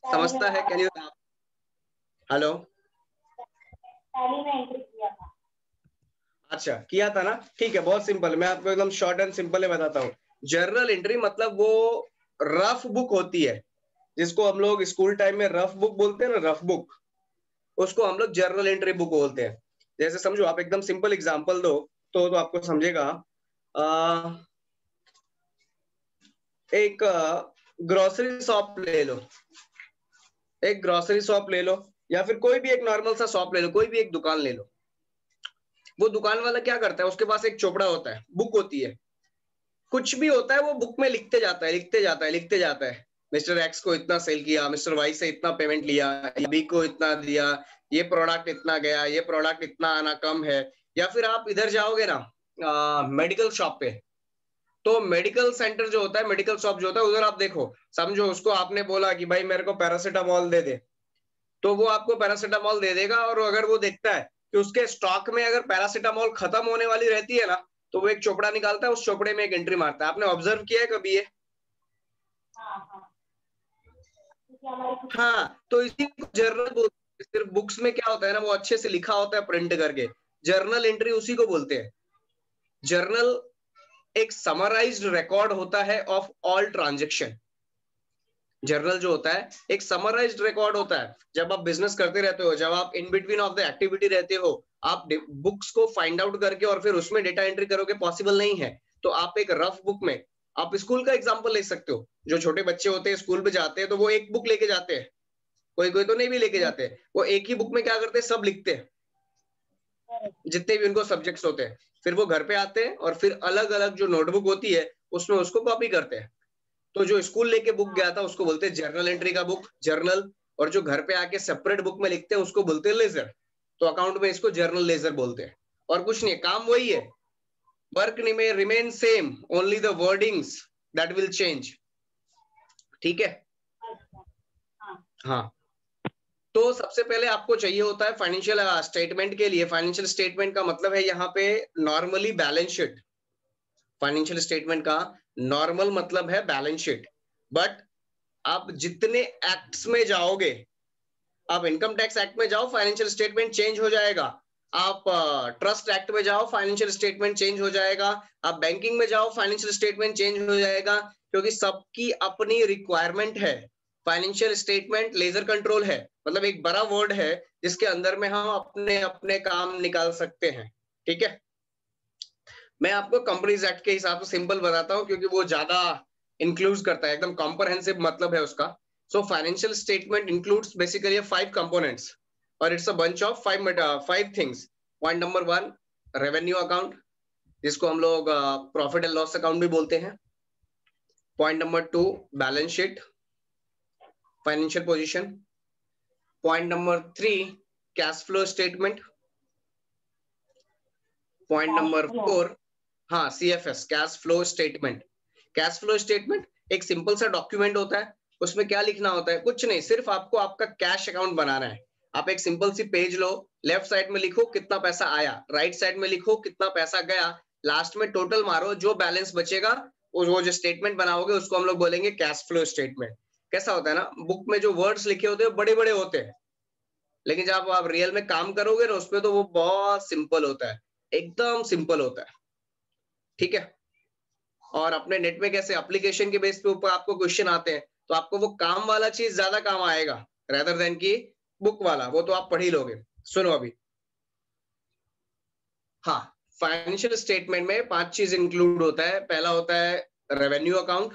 समझता है? Can you? Hello, tally में एंट्री किया था। अच्छा किया था ना, ठीक है, बहुत सिंपल। मैं आपको एकदम शॉर्ट एंड सिंपल में बताता हूँ। जर्नल एंट्री मतलब वो रफ बुक होती है, जिसको हम लोग स्कूल टाइम में रफ बुक बोलते हैं ना, रफ बुक, उसको हम लोग जर्नल एंट्री बुक बोलते हैं। जैसे समझो, आप एकदम सिंपल एग्जांपल दो तो आपको समझेगा। एक ग्रोसरी शॉप ले लो, एक ग्रोसरी शॉप ले लो, या फिर कोई भी एक नॉर्मल सा शॉप ले लो, कोई भी एक दुकान ले लो। वो दुकान वाला क्या करता है, उसके पास एक चोपड़ा होता है, बुक होती है, कुछ भी होता है वो बुक में लिखते जाता है, लिखते जाता है, लिखते जाता है। मिस्टर एक्स को इतना सेल किया, मिस्टर वाई से इतना पेमेंट लिया, बी को इतना दिया, ये प्रोडक्ट इतना गया, ये प्रोडक्ट इतना आना कम है। या फिर आप इधर जाओगे ना मेडिकल शॉप पे, तो मेडिकल सेंटर जो होता है, मेडिकल शॉप जो होता है, उधर आप देखो, समझो उसको आपने बोला कि भाई मेरे को पैरासीटामोल दे दे, तो वो आपको पैरासीटामोल दे देगा। और अगर वो देखता है कि उसके स्टॉक में अगर पैरासीटामोल खत्म होने वाली रहती है ना, तो वो एक चोपड़ा निकालता है, उस चोपड़े में एक एंट्री मारता है। आपने ऑब्जर्व किया है कभी ये? हाँ, तो इसी को जर्नल बोलते हैं। सिर्फ बुक्स में क्या होता है ना, वो अच्छे से लिखा होता है प्रिंट करके, जर्नल एंट्री उसी को बोलते हैं। जर्नल एक समराइज्ड रिकॉर्ड होता है ऑफ ऑल ट्रांजैक्शन। जर्नल जो होता है एक समराइज्ड रिकॉर्ड होता है। जब आप बिजनेस करते रहते हो, जब आप in between of the activity रहते हो, आप बुक्स को फाइंड आउट करके और फिर उसमें डेटा एंट्री करोगे, पॉसिबल नहीं है। तो आप एक रफ बुक में, आप स्कूल का एग्जांपल ले सकते हो। जो छोटे बच्चे होते हैं स्कूल पे जाते हैं, तो वो एक बुक लेके जाते हैं, कोई कोई तो नहीं भी लेके जाते हैं। वो एक ही बुक में क्या करते हैं, सब लिखते हैं, जितने भी उनको सब्जेक्ट्स होते हैं। फिर वो घर पे आते हैं और फिर अलग अलग जो नोटबुक होती है उसमें उसको कॉपी करते हैं। तो जो स्कूल लेके बुक गया था उसको बोलते हैं जर्नल एंट्री का बुक, जर्नल। और जो घर पे आके सेपरेट बुक में लिखते हैं उसको बोलते हैं लेजर। तो अकाउंट में इसको जर्नल लेजर बोलते हैं। और कुछ नहीं, काम वही है, वर्क में remain same, only the wordings that will change. ठीक है? हाँ, तो सबसे पहले आपको चाहिए होता है फाइनेंशियल स्टेटमेंट के लिए। फाइनेंशियल स्टेटमेंट का मतलब है यहाँ पे normally balance sheet. Financial statement का नॉर्मल मतलब है बैलेंस शीट। बट आप जितने एक्ट्स में जाओगे, आप इनकम टैक्स एक्ट में जाओ, फाइनेंशियल स्टेटमेंट चेंज हो जाएगा। आप ट्रस्ट एक्ट में जाओ, फाइनेंशियल स्टेटमेंट चेंज हो जाएगा। आप बैंकिंग में जाओ, फाइनेंशियल स्टेटमेंट चेंज हो जाएगा, क्योंकि सबकी अपनी रिक्वायरमेंट है। फाइनेंशियल स्टेटमेंट लेजर कंट्रोल है, मतलब एक बड़ा वर्ड है जिसके अंदर में हम अपने अपने काम निकाल सकते हैं। ठीक है? मैं आपको कंपनीज एक्ट के हिसाब से सिंपल बताता हूँ, क्योंकि वो ज्यादा इंक्लूड करता है, एकदम कॉम्प्रहेंसिव मतलब है उसका। So financial statement includes basically 5 components, or it's a bunch of 5 things. Point number 1, revenue account, जिसको हम लोग प्रॉफिट एंड लॉस अकाउंट भी बोलते हैं। Point number 2, balance sheet, financial position. Point number 3, cash flow statement. Point number 4, हाँ CFS, cash flow statement. Cash flow statement एक simple सा document होता है। उसमें क्या लिखना होता है, कुछ नहीं, सिर्फ आपको आपका कैश अकाउंट बनाना है। आप एक सिंपल सी पेज लो, लेफ्ट साइड में लिखो कितना पैसा आया, राइट साइड में लिखो कितना पैसा गया, लास्ट में टोटल मारो, जो बैलेंस बचेगा वो जो स्टेटमेंट बनाओगे उसको हम लोग बोलेंगे कैश फ्लो स्टेटमेंट। कैसा होता है ना, बुक में जो वर्ड्स लिखे होते हैं बड़े बड़े होते हैं, लेकिन जब आप रियल में काम करोगे ना उसमें, तो वो बहुत सिंपल होता है, एकदम सिंपल होता है। ठीक है? और अपने नेट में कैसे एप्लीकेशन के बेस पे ऊपर आपको क्वेश्चन आते हैं, तो आपको वो काम वाला चीज ज्यादा काम आएगा रेदर देन की बुक वाला, वो तो आप पढ़ ही लोगे। सुनो अभी, हाँ, फाइनेंशियल स्टेटमेंट में 5 चीज इंक्लूड होता है। पहला होता है रेवेन्यू अकाउंट,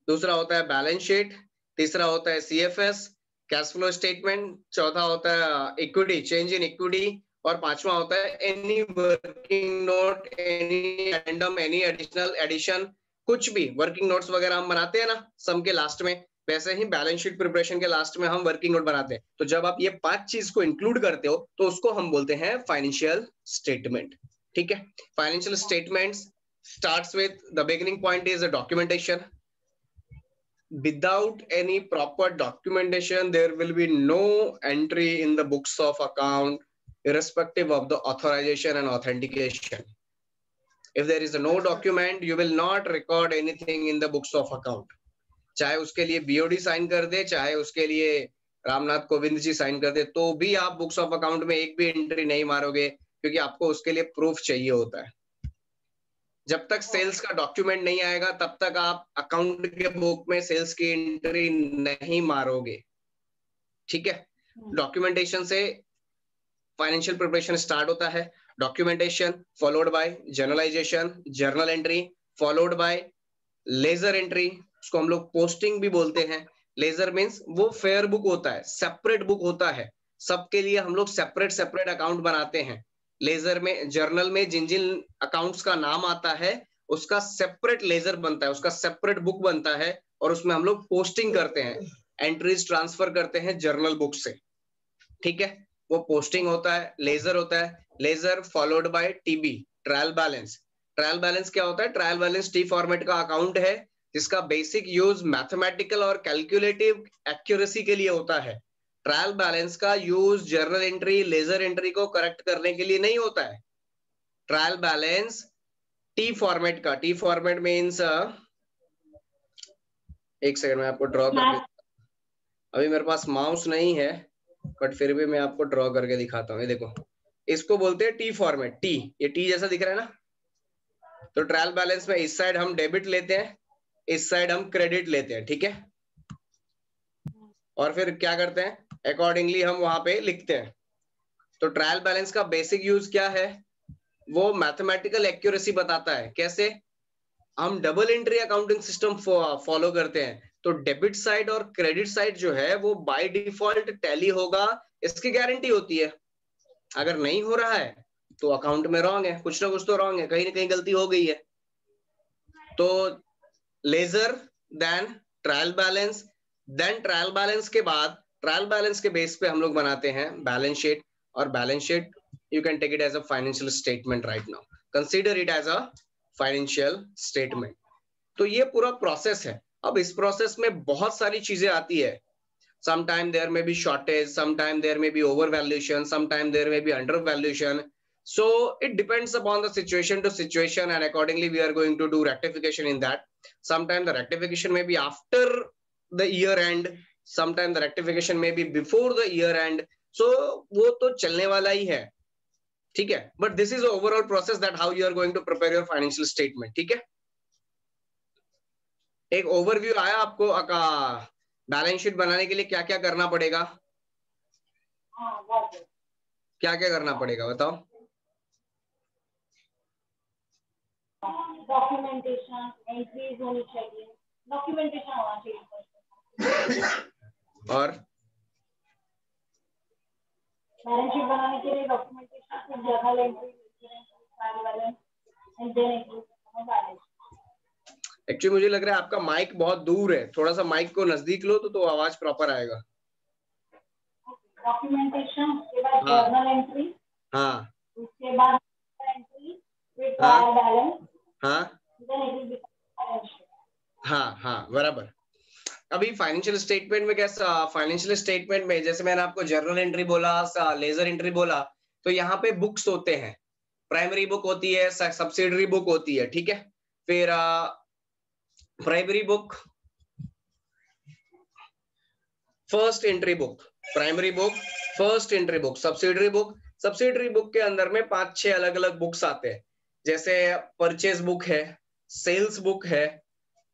दूसरा होता है बैलेंस शीट, तीसरा होता है सीएफएस, कैश फ्लो स्टेटमेंट, चौथा होता है इक्विटी, चेंज इन इक्विटी, और पांचवा होता है any working note, any addendum, any additional addition, कुछ भी वर्किंग नोट्स वगैरह हम बनाते हैं ना सम के लास्ट में, वैसे ही बैलेंस शीट प्रिपरेशन के लास्ट में हम वर्किंग नोट बनाते हैं। तो जब आप ये 5 चीज को इंक्लूड करते हो तो उसको हम बोलते हैं फाइनेंशियल स्टेटमेंट। ठीक है? Financial statements starts with the beginning point is a documentation. Without any proper documentation there will be no entry in the books of account, irrespective of the authorization and authentication. If there is no document, you will not record anything in the books of account. चाहे उसके लिए BOD sign कर दे, चाहे उसके लिए Ramnath Kovind ji sign कर दे, तो भी आप बुक्स ऑफ अकाउंट में एक भी एंट्री नहीं मारोगे, क्योंकि आपको उसके लिए प्रूफ चाहिए होता है। जब तक सेल्स का डॉक्यूमेंट नहीं आएगा तब तक आप अकाउंट के बुक में सेल्स की एंट्री नहीं मारोगे, ठीक है। डॉक्यूमेंटेशन से फाइनेंशियल प्रिपरेशन स्टार्ट होता है। Documentation followed by journalisation, journal entry followed by ledger entry, उसको हम लोग पोस्टिंग भी बोलते हैं। लेजर मीन्स वो फेयर बुक होता है, सेपरेट बुक होता है, सबके लिए हम लोग सेपरेट सेपरेट अकाउंट बनाते हैं। लेजर में, जर्नल में जिन जिन अकाउंट्स का नाम आता है उसका सेपरेट लेजर बनता है, उसका सेपरेट बुक बनता है, और उसमें हम लोग पोस्टिंग करते हैं, एंट्रीज ट्रांसफर करते हैं जर्नल बुक से, ठीक है। वो पोस्टिंग होता है, लेजर होता है। Ledger followed by TB, trial balance. Trial balance क्या होता है? ट्रायल बैलेंस टी फॉर्मेट का अकाउंट है जिसका बेसिक यूज मैथमेटिकल और कैलकुलेटिव एक्यूरेसी के लिए होता है। ट्रायल बैलेंस का use journal entry, ledger entry को करेक्ट करने के लिए नहीं होता है। ट्रायल बैलेंस टी फॉर्मेट का, टी फॉर्मेट मीन्स, एक सेकंड में आपको ड्रॉ करके, अभी मेरे पास माउस नहीं है बट फिर भी मैं आपको ड्रॉ करके दिखाता हूँ। ये देखो, इसको बोलते हैं टी फॉर्मेट। टी, ये टी जैसा दिख रहा है ना। तो ट्रायल बैलेंस में इस साइड हम डेबिट लेते हैं, इस साइड हम क्रेडिट लेते हैं, ठीक है। और फिर क्या करते हैं, अकॉर्डिंगली हम वहां पे लिखते हैं। तो ट्रायल बैलेंस का बेसिक यूज क्या है? वो मैथमेटिकल एक्यूरेसी बताता है। कैसे? हम double entry accounting system follow करते हैं, तो डेबिट साइड और क्रेडिट साइड जो है वो बाय डिफॉल्ट टैली होगा, इसकी गारंटी होती है। अगर नहीं हो रहा है तो अकाउंट में रॉन्ग है, कुछ ना कुछ तो रॉन्ग है, कहीं ना कहीं गलती हो गई है। तो ledger, then trial balance, then trial balance के बाद, ट्रायल बैलेंस के बेस पे हम लोग बनाते हैं बैलेंस शीट, और balance sheet you can take it as a financial statement right now, consider it as a financial statement. तो ये पूरा प्रोसेस है। अब इस प्रोसेस में बहुत सारी चीजें आती है। sometime there may be shortage, sometime there may be overvaluation, sometime there may be undervaluation. So it depends upon the situation to situation, and accordingly we are going to do rectification in that. Sometime the rectification may be after the year end, sometime the rectification may be before the year end. So वो तो चलने वाला ही है, ठीक है। But this is the overall process that how you are going to prepare your financial statement, ठीक है। एक ओवरव्यू आया आपको बैलेंस शीट बनाने के लिए क्या क्या करना पड़ेगा? क्या क्या करना पड़ेगा बताओ? डॉक्यूमेंटेशन, एंट्रीज होनी चाहिए, डॉक्यूमेंटेशन होना चाहिए। और बैलेंस शीट बनाने के लिए डॉक्यूमेंटेशन, फिर journal entry, and then balance. Actually मुझे लग रहा है आपका माइक बहुत दूर है, थोड़ा सा माइक को नजदीक लो तो आवाज प्रॉपर आएगा। डॉक्यूमेंटेशन, उसके बाद जर्नल एंट्री, हाँ, उसके बाद एंट्री, फिर हाँ, ट्रायल बैलेंस, हाँ, देन इट विल बिकम। हाँ, हाँ, बराबर। अभी फाइनेंशियल स्टेटमेंट में कैसा, फाइनेंशियल स्टेटमेंट में जैसे मैंने आपको जर्नल एंट्री बोला, लेजर एंट्री बोला, तो यहाँ पे बुक्स होते हैं। प्राइमरी बुक होती है, सब्सिडरी बुक होती है, ठीक है। फिर primary book, first entry book, primary book, first entry book, subsidiary book. Subsidiary book के अंदर में 5-6 अलग अलग बुक्स आते हैं, जैसे परचेज बुक है, सेल्स बुक है,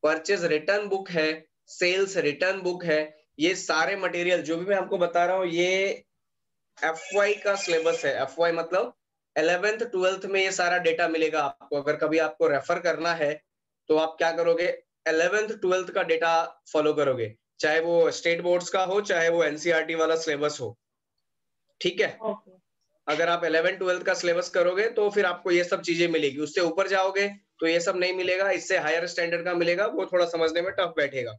परचेज रिटर्न बुक है, सेल्स रिटर्न बुक है। ये सारे मटेरियल जो भी मैं आपको बता रहा हूँ ये एफवाई का सिलेबस है। एफवाई मतलब 11th 12th में ये सारा डेटा मिलेगा आपको। अगर कभी आपको रेफर करना है तो आप क्या करोगे, 11th 12th का डेटा फॉलो करोगे, चाहे वो स्टेट बोर्ड्स का हो, चाहे वो एनसीईआरटी वाला सिलेबस हो, ठीक है। अगर आप 11th 12th का सिलेबस करोगे तो फिर आपको ये सब चीजें मिलेगी। उससे ऊपर जाओगे तो ये सब नहीं मिलेगा, इससे हायर स्टैंडर्ड का मिलेगा, वो थोड़ा समझने में टफ बैठेगा।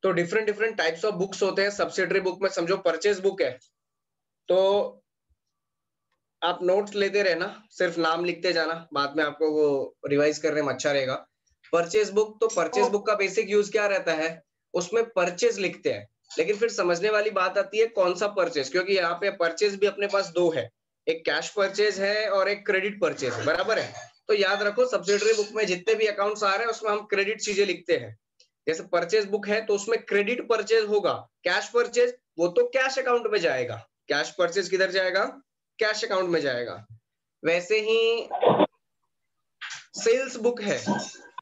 तो different different types of books होते हैं। सब्सिडरी बुक में समझो परचेज बुक है, तो आप नोट्स लेते रहना, सिर्फ नाम लिखते जाना, बाद में आपको वो रिवाइज करने में अच्छा रहेगा। परचेज बुक, तो परचेज बुक का बेसिक यूज क्या रहता है, उसमें परचेज लिखते हैं, लेकिन फिर समझने वाली बात आती है कौन सा परचेज, क्योंकि यहाँ पे परचेज भी अपने पास दो है, एक कैश परचेज है और एक क्रेडिट परचेज है, बराबर है। तो याद रखो सब्सिडरी बुक में जितने भी अकाउंट्स आ रहे हैं उसमें हम क्रेडिट चीजें लिखते हैं, जैसे परचेज बुक है तो उसमें क्रेडिट परचेज होगा, कैश परचेज वो तो कैश अकाउंट में जाएगा, कैश परचेज किधर जाएगा, कैश अकाउंट में जाएगा। वैसे ही सेल्स बुक है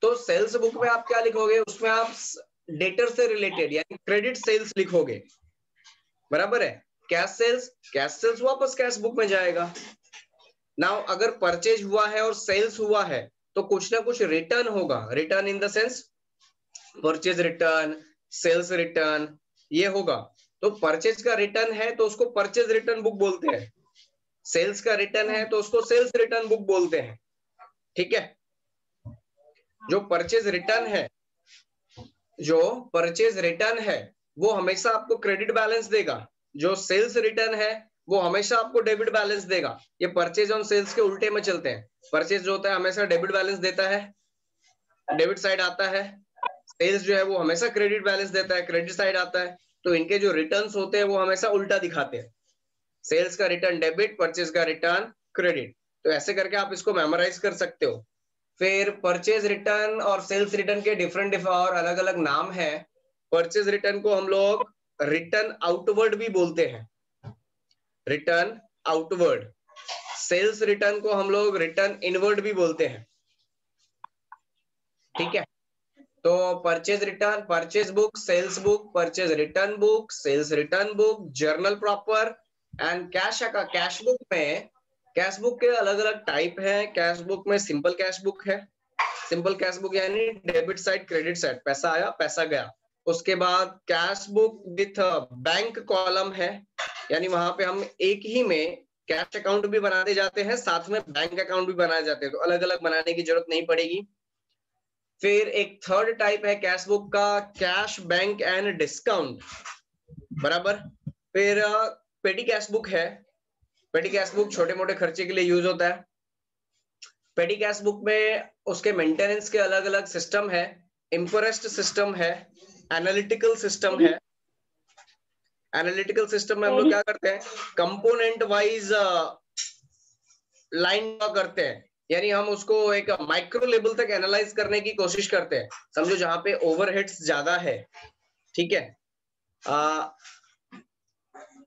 तो सेल्स बुक में आप क्या लिखोगे, उसमें आप डेटर से रिलेटेड यानी क्रेडिट सेल्स लिखोगे, बराबर है। कैश सेल्स वापस कैश बुक में जाएगा। नाउ अगर परचेज हुआ है और सेल्स हुआ है तो कुछ ना कुछ रिटर्न होगा, return in the sense purchase return, sales return, ये होगा। तो परचेज का रिटर्न है तो उसको परचेज रिटर्न बुक बोलते हैं, सेल्स का रिटर्न है तो उसको सेल्स रिटर्न बुक बोलते हैं, ठीक है। जो परचेज रिटर्न है, जो परचेज रिटर्न है वो हमेशा आपको क्रेडिट बैलेंस देगा, जो सेल्स रिटर्न है वो हमेशा आपको डेबिट बैलेंस देगा। ये परचेज और सेल्स के उल्टे में चलते हैं, परचेज जो होता है हमेशा डेबिट बैलेंस देता है, डेबिट साइड आता है, सेल्स जो है वो हमेशा क्रेडिट बैलेंस देता है, क्रेडिट साइड आता है। तो इनके जो रिटर्न्स होते हैं वो हमेशा उल्टा दिखाते हैं, सेल्स का रिटर्न डेबिट, परचेज का रिटर्न क्रेडिट। तो ऐसे करके आप इसको मेमोराइज कर सकते हो। फिर परचेज रिटर्न और सेल्स रिटर्न के डिफरेंट और अलग अलग नाम है। परचेज रिटर्न को हम लोग रिटर्न आउटवर्ड भी बोलते हैं, रिटर्न आउटवर्ड। सेल्स रिटर्न को हम लोग रिटर्न इनवर्ड भी बोलते हैं, ठीक है। तो purchase return, purchase book, sales book, purchase return book, sales return book, journal proper and cash का कैश बुक में, कैश बुक के अलग अलग टाइप है। कैश बुक में सिंपल कैश बुक है, सिंपल कैश बुक यानी डेबिट साइड क्रेडिट साइड, पैसा आया पैसा गया। उसके बाद cash book with bank column है, यानी वहां पे हम एक ही में कैश अकाउंट भी बनाते जाते हैं, साथ में बैंक अकाउंट भी बनाए जाते हैं, तो अलग अलग बनाने की जरूरत नहीं पड़ेगी। फिर एक थर्ड टाइप है कैश बुक का, कैश बैंक एंड डिस्काउंट, बराबर। फिर पेटी कैश बुक है, पेटी कैश बुक छोटे मोटे खर्चे के लिए यूज होता है। पेटी कैश बुक में उसके मेंटेनेंस के अलग अलग सिस्टम है, इंप्रेस्ड सिस्टम है, एनालिटिकल सिस्टम है। एनालिटिकल सिस्टम में हम लोग क्या करते हैं, कंपोनेंट वाइज लाइन ड्रॉ करते हैं, यानी हम उसको एक माइक्रो लेवल तक एनालाइज करने की कोशिश करते हैं। समझो जहां पे ओवरहेड्स ज्यादा है, ठीक है,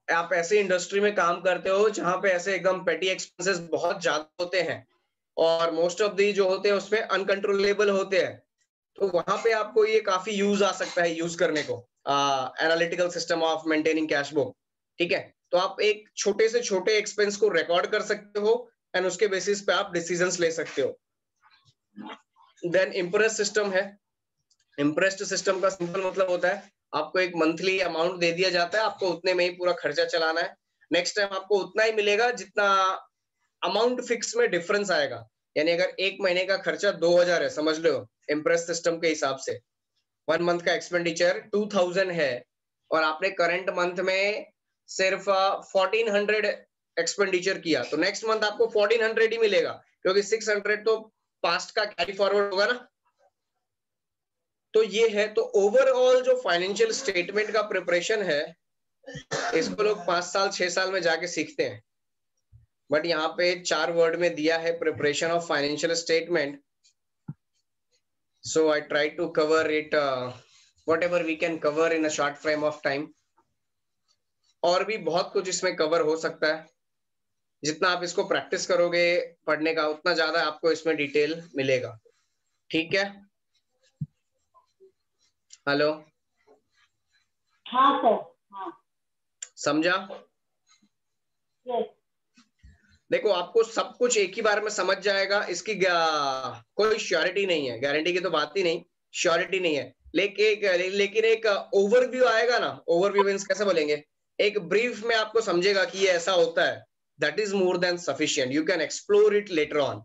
आप ऐसे इंडस्ट्री में काम करते हो जहां पे ऐसे एकदम पेटी एक्सपेंसेस बहुत ज्यादा होते हैं और मोस्ट ऑफ दी जो होते हैं उसमें अनकंट्रोलेबल होते हैं, तो वहां पे आपको ये काफी यूज आ सकता है यूज करने को, analytical system of maintaining cash book, ठीक है। तो आप एक छोटे से छोटे एक्सपेंस को रिकॉर्ड कर सकते हो एंड उसके बेसिस पे आप डिसीजंस ले सकते हो। देन इम्प्रेस सिस्टम है, इम्प्रेस्ड सिस्टम का सिंपल मतलब होता है आपको एक मंथली अमाउंट दे दिया जाता है, आपको उतने में ही पूरा खर्चा चलाना है, नेक्स्ट टाइम आपको उतना ही मिलेगा जितना अमाउंट फिक्स में डिफरेंस आएगा। यानी अगर एक महीने का खर्चा 2000 है समझ लो इम्प्रेस सिस्टम के हिसाब से, 1 मंथ का एक्सपेंडिचर 2000 है और आपने करंट मंथ में सिर्फ 1400 एक्सपेंडिचर किया, तो नेक्स्ट मंथ आपको 1400 ही मिलेगा, क्योंकि 600 तो पास्ट का कैरी फॉरवर्ड होगा ना। तो ये है, तो ओवरऑल जो फाइनेंशियल स्टेटमेंट का प्रिपरेशन है इसको लोग 5 साल 6 साल में जाके सीखते हैं, बट यहाँ पे 4 वर्ड में दिया है preparation of financial statement. So I try to cover it whatever we can cover in a short frame of time. और भी बहुत कुछ इसमें कवर हो सकता है, जितना आप इसको प्रैक्टिस करोगे पढ़ने का उतना ज्यादा आपको इसमें डिटेल मिलेगा, ठीक है। हेलो, हाँ सर, हाँ समझा? यस। देखो आपको सब कुछ एक ही बार में समझ जाएगा इसकी कोई श्योरिटी नहीं है, गारंटी की तो बात ही नहीं, श्योरिटी नहीं है, लेकिन एक ओवरव्यू आएगा ना, ओवरव्यू मींस कैसे बोलेंगे, एक ब्रीफ में आपको समझेगा कि ये ऐसा होता है, that is more than sufficient. You can explore it later on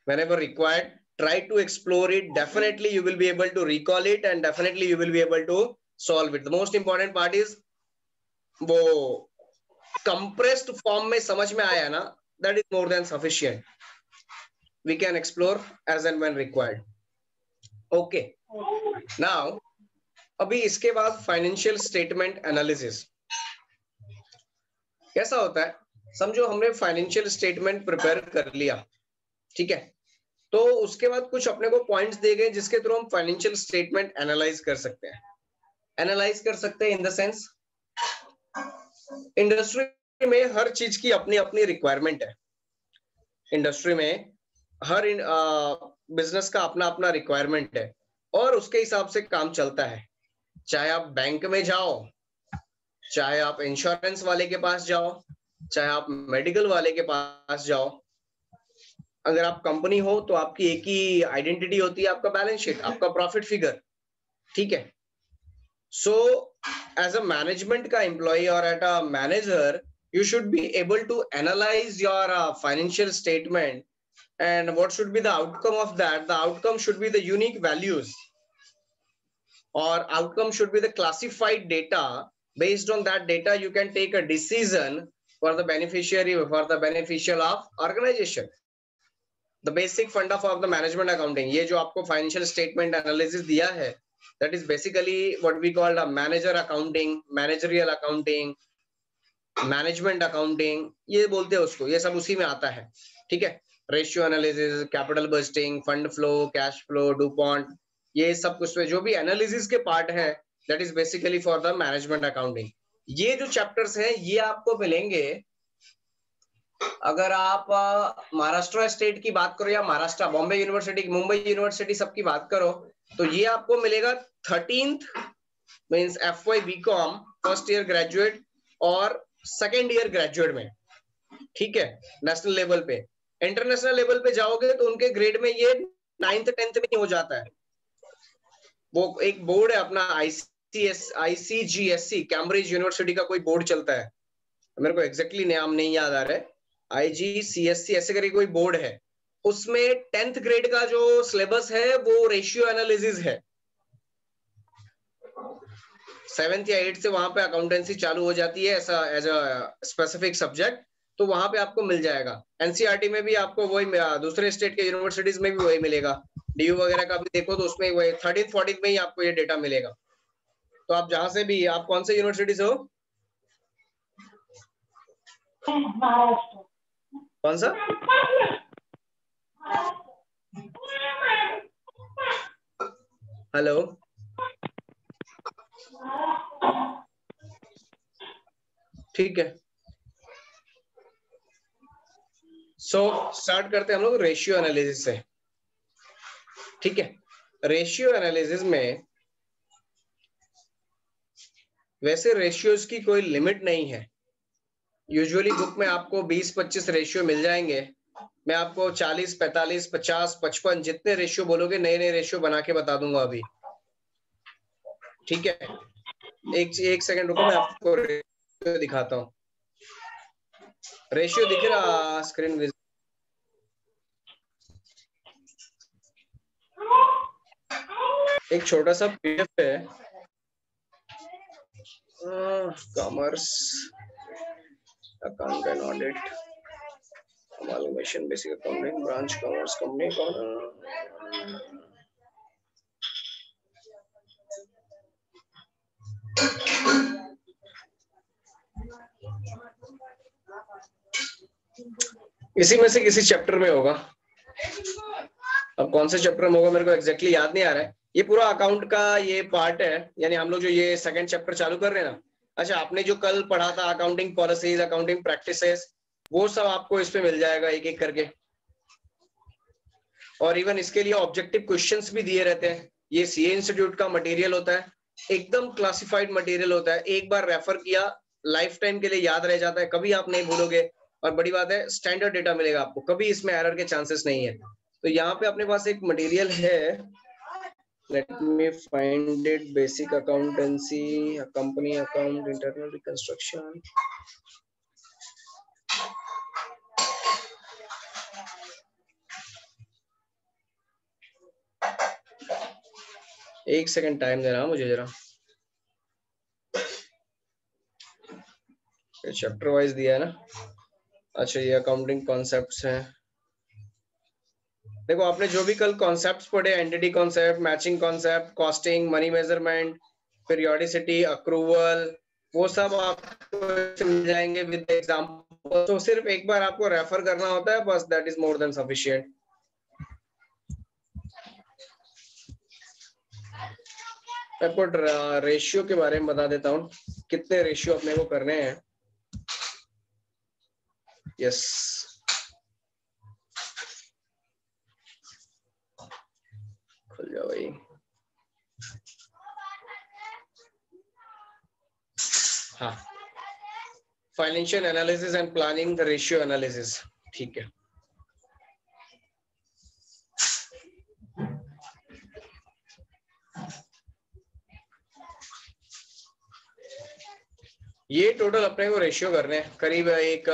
whenever required, try to explore it, definitely you will be able to recall it and definitely you will be able to solve it. The most important part is वो compressed form में समझ में आया ना, that is more than sufficient. We can explore as and when required. Okay, now अभी इसके बाद financial statement analysis कैसा होता है। समझो हमने फाइनेंशियल स्टेटमेंट प्रिपेयर कर लिया, ठीक है, तो उसके बाद कुछ अपने को पॉइंट्स दिए गए जिसके थ्रू हम फाइनेंशियल स्टेटमेंट एनालाइज कर सकते हैं। एनालाइज कर सकते हैं इन द सेंस, इंडस्ट्री में हर चीज की अपनी अपनी रिक्वायरमेंट है। इंडस्ट्री में हर बिजनेस का अपना अपना रिक्वायरमेंट है और उसके हिसाब से काम चलता है। चाहे आप बैंक में जाओ, चाहे आप इंश्योरेंस वाले के पास जाओ, चाहे आप मेडिकल वाले के पास जाओ, अगर आप कंपनी हो तो आपकी एक ही आइडेंटिटी होती है, आपका बैलेंस शीट, आपका प्रॉफिट फिगर, ठीक है। सो एज अ मैनेजमेंट का एम्प्लॉय और at a manager, you should be able to analyze your financial statement, and what should be the outcome of that? The outcome should be the unique values, or outcome should be the classified data. Based on that data you can take a decision for the beneficiary, for the beneficial of organization. The basic funda of the management accounting, ये जो आपको financial statement analysis दिया है, that is basically what we call a manager accounting, managerial accounting, management accounting, ये बोलते हैं उसको, ये सब उसी में आता है, ठीक है। Ratio analysis, capital budgeting, fund flow, cash flow, DuPont, ये सब कुछ जो भी एनालिसिस के पार्ट है, that is basically for the management accounting. ये जो चैप्टर्स हैं ये आपको मिलेंगे अगर आप महाराष्ट्र स्टेट की बात करो या महाराष्ट्र, बॉम्बे यूनिवर्सिटी, मुंबई यूनिवर्सिटी सबकी बात करो, तो ये आपको मिलेगा 13th means FY BCom first year graduate और सेकेंड ईयर ग्रेजुएट में, ठीक है, नेशनल लेवल पे। इंटरनेशनल लेवल पे जाओगे तो उनके ग्रेड में ये 9th 10th में हो जाता है। वो एक बोर्ड है अपना ICGSC, कैम्ब्रिज यूनिवर्सिटी का कोई बोर्ड चलता है, मेरे को एग्जैक्टली नाम नहीं याद आ रहा है, IGCSC ऐसे करके कोई बोर्ड है, उसमें 10th ग्रेड का जो सिलेबस है वो रेशियो एनालिसिस है। 7th या 8th से वहां पे अकाउंटेंसी चालू हो जाती है ऐसा एज अ स्पेसिफिक सब्जेक्ट, तो वहां पे आपको मिल जाएगा। NCERT में भी आपको वही, दूसरे स्टेट के यूनिवर्सिटीज में भी वही मिलेगा। DU वगैरह का भी देखो तो उसमें वही 13th 14th में ही आपको ये डेटा मिलेगा। तो आप जहां से भी, आप कौन से यूनिवर्सिटी से हो? कौन सा? हेलो, ठीक है। सो स्टार्ट करते हैं हम लोग रेशियो एनालिसिस से, ठीक है। रेशियो एनालिसिस में वैसे रेशियोज की कोई लिमिट नहीं है। यूजुअली बुक में आपको 20-25 रेशियो मिल जाएंगे, मैं आपको 40, 45, 50, 55 जितने रेशियो बोलोगे नए नए रेशियो बना के बता दूंगा अभी, ठीक है। एक सेकंड रुको, मैं आपको रेशियो दिखाता हूँ। रेशियो दिख रहा स्क्रीन? एक छोटा सा PDF है, commerce account and audit, amalgamation basic accounting branch commerce company इसी में से किसी चैप्टर में होगा। अब कौन से चैप्टर में होगा मेरे को एग्जैक्टली याद नहीं आ रहा है। ये पूरा अकाउंट का ये पार्ट है, यानी हम लोग जो ये सेकंड चैप्टर चालू कर रहे हैं ना। अच्छा, आपने जो कल पढ़ा था अकाउंटिंग पॉलिसीज, अकाउंटिंग प्रैक्टिसेस, वो सब आपको इस पे मिल जाएगा एक एक करके। और इवन इसके लिए ऑब्जेक्टिव क्वेश्चंस भी दिए रहते हैं। ये CA इंस्टीट्यूट का मटेरियल होता है, एकदम क्लासिफाइड मटेरियल होता है, एक बार रेफर किया लाइफ टाइम के लिए याद रह जाता है, कभी आप नहीं भूलोगे। और बड़ी बात है, स्टैंडर्ड डेटा मिलेगा आपको, कभी इसमें एरर के चांसेस नहीं है। तो यहाँ पे अपने पास एक मटेरियल है, let me find it, basic accountancy, company account, internal reconstruction. एक सेकंड टाइम देना मुझे जरा, चैप्टर वाइज दिया है ना। अच्छा, ये अकाउंटिंग कॉन्सेप्ट्स हैं। देखो, आपने जो भी कल कॉन्सेप्ट्स पढ़े, entity concept, matching concept, costing, money measurement, periodicity, accrual, वो सब आपको मिल जाएंगे विद एग्जांपल। तो सिर्फ एक बार आपको रेफर करना होता है बस, that is more than sufficient. आपको रेशियो के बारे में बता देता हूँ, कितने रेशियो अपने को करने हैं। यस, खुल जाओ भाई। हाँ, financial analysis and planning the ratio analysis, ठीक है। ये टोटल अपने को रेशियो करने हैं, करीब एक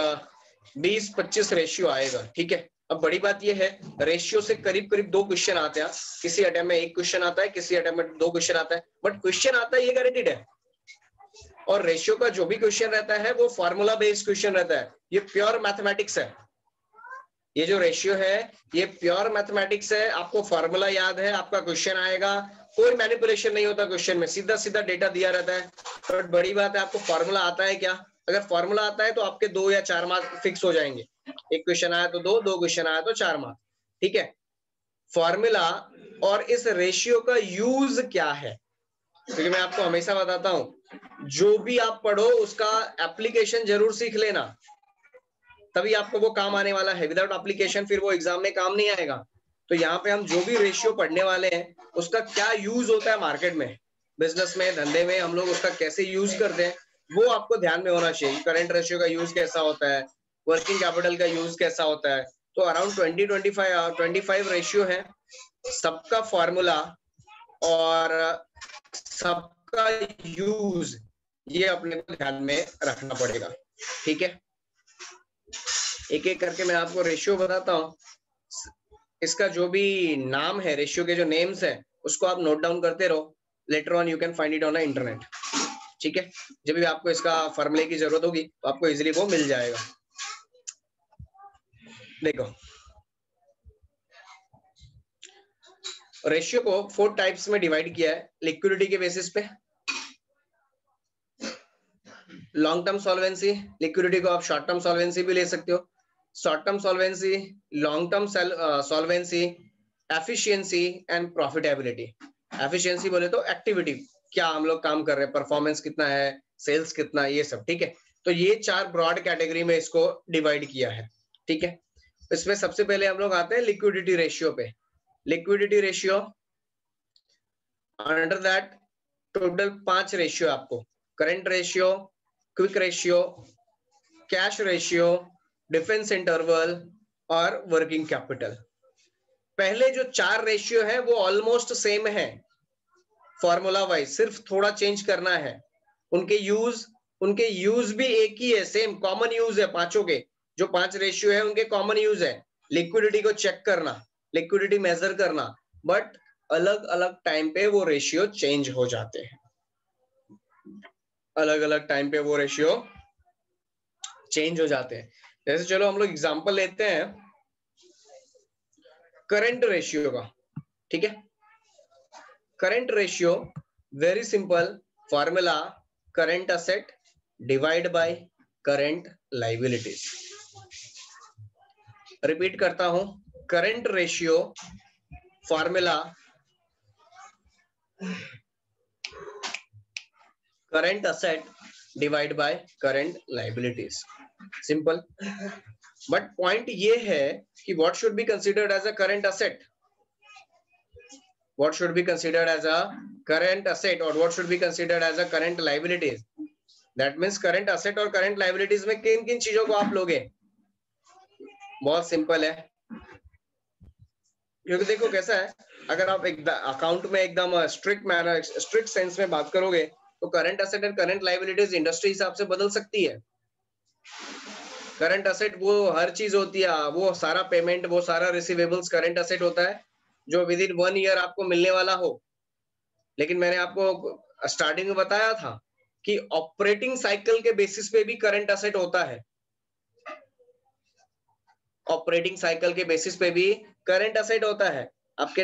20-25 रेशियो आएगा, ठीक है। अब बड़ी बात ये है, रेशियो से करीब करीब 2 क्वेश्चन आते हैं। किसी अटेम्प्ट में 1 क्वेश्चन आता है, किसी अटेम्प्ट में 2 क्वेश्चन आता है, बट क्वेश्चन आता है ये गारंटीड है। और रेशियो का जो भी क्वेश्चन रहता है वो फॉर्मूला बेस्ड क्वेश्चन रहता है, ये प्योर मैथमेटिक्स है। ये जो रेशियो है ये प्योर मैथमेटिक्स है, आपको फॉर्मूला याद है, आपका क्वेश्चन आएगा, कोई मैनिपुलेशन नहीं होता क्वेश्चन में, सीधा सीधा डेटा दिया रहता है। बट बड़ी बात है, आपको फॉर्मूला आता है क्या? अगर फॉर्मूला आता है तो आपके 2 या 4 मार्क्स फिक्स हो जाएंगे। 1 क्वेश्चन आया तो 2, 2 क्वेश्चन आया तो 4 मार्क्स, ठीक है। फॉर्मूला और इस रेशियो का यूज क्या है, क्योंकि मैं आपको हमेशा बताता हूं, जो भी आप पढ़ो उसका एप्लीकेशन जरूर सीख लेना, तभी आपको वो काम आने वाला है। विदाउट एप्लीकेशन फिर वो एग्जाम में काम नहीं आएगा। तो यहाँ पे हम जो भी रेशियो पढ़ने वाले हैं उसका क्या यूज होता है मार्केट में, बिजनेस में, धंधे में, हम लोग उसका कैसे यूज करते हैं वो आपको ध्यान में होना चाहिए। करंट रेशियो का यूज कैसा होता है, वर्किंग कैपिटल का यूज कैसा होता है। तो अराउंड 25 रेशियो है, सबका फॉर्मूला और सबका यूज ये अपने को ध्यान में रखना पड़ेगा, ठीक है। एक एक करके मैं आपको रेशियो बताता हूँ। इसका जो भी नाम है, रेशियो के जो नेम्स है उसको आप नोट डाउन करते रहो, later on you can find it on the internet, ठीक है। जब भी आपको इसका फॉर्मूले की जरूरत होगी तो आपको इजीली वो मिल जाएगा। देखो, रेशियो को 4 टाइप्स में डिवाइड किया है लिक्विडिटी के बेसिस पे। लॉन्ग टर्म सॉल्वेंसी, लिक्विडिटी को आप शॉर्ट टर्म सॉल्वेंसी भी ले सकते हो। Short term solvency, long term solvency, efficiency and profitability. Efficiency बोले तो एक्टिविटी, क्या हम लोग काम कर रहे हैं, परफॉर्मेंस कितना है, सेल्स कितना, ये सब, ठीक है। तो ये 4 ब्रॉड कैटेगरी में इसको डिवाइड किया है, ठीक है। इसमें सबसे पहले हम लोग आते हैं लिक्विडिटी रेशियो पे। Liquidity ratio, under that total 5 ratio आपको, current ratio, quick ratio, cash ratio, defence interval और वर्किंग कैपिटल। पहले जो 4 रेशियो है वो ऑलमोस्ट सेम है फॉर्मूला वाइज, सिर्फ थोड़ा चेंज करना है। उनके यूज भी एक ही है, सेम कॉमन यूज है पांचों के। जो 5 रेशियो है उनके कॉमन यूज है, लिक्विडिटी को चेक करना, लिक्विडिटी मेजर करना, बट अलग अलग टाइम पे वो रेशियो चेंज हो जाते हैं। अलग अलग टाइम पे वो रेशियो चेंज हो जाते हैं। जैसे चलो हम लोग एग्जांपल लेते हैं करंट रेशियो का, ठीक है। Current ratio, very simple formula, current asset divide by current liabilities. Repeat करता हूं, current ratio formula, current asset divide by current liabilities, simple. But point ये है कि what should be considered as a current asset, what should be considered as a current asset or what should be considered as a current liabilities. That means current asset और current liabilities में किन किन चीजों को आप लोगे। बहुत simple है, क्योंकि देखो कैसा है, अगर आप एक अकाउंट में एकदम स्ट्रिक्ट सेंस में बात करोगे तो करंट असेट और करंट लायबिलिटीज इंडस्ट्री हिसाब से बदल सकती है। करंट असेट वो हर चीज होती है, वो सारा पेमेंट, वो सारा रिसीवेबल्स करंट असेट होता है जो विद इन 1 ईयर आपको मिलने वाला हो। लेकिन मैंने आपको स्टार्टिंग में बताया था कि ऑपरेटिंग साइकिल के बेसिस पे भी करंट असेट होता है। ऑपरेटिंग साइकिल के बेसिस पे भी करंट असेट होता है। आपके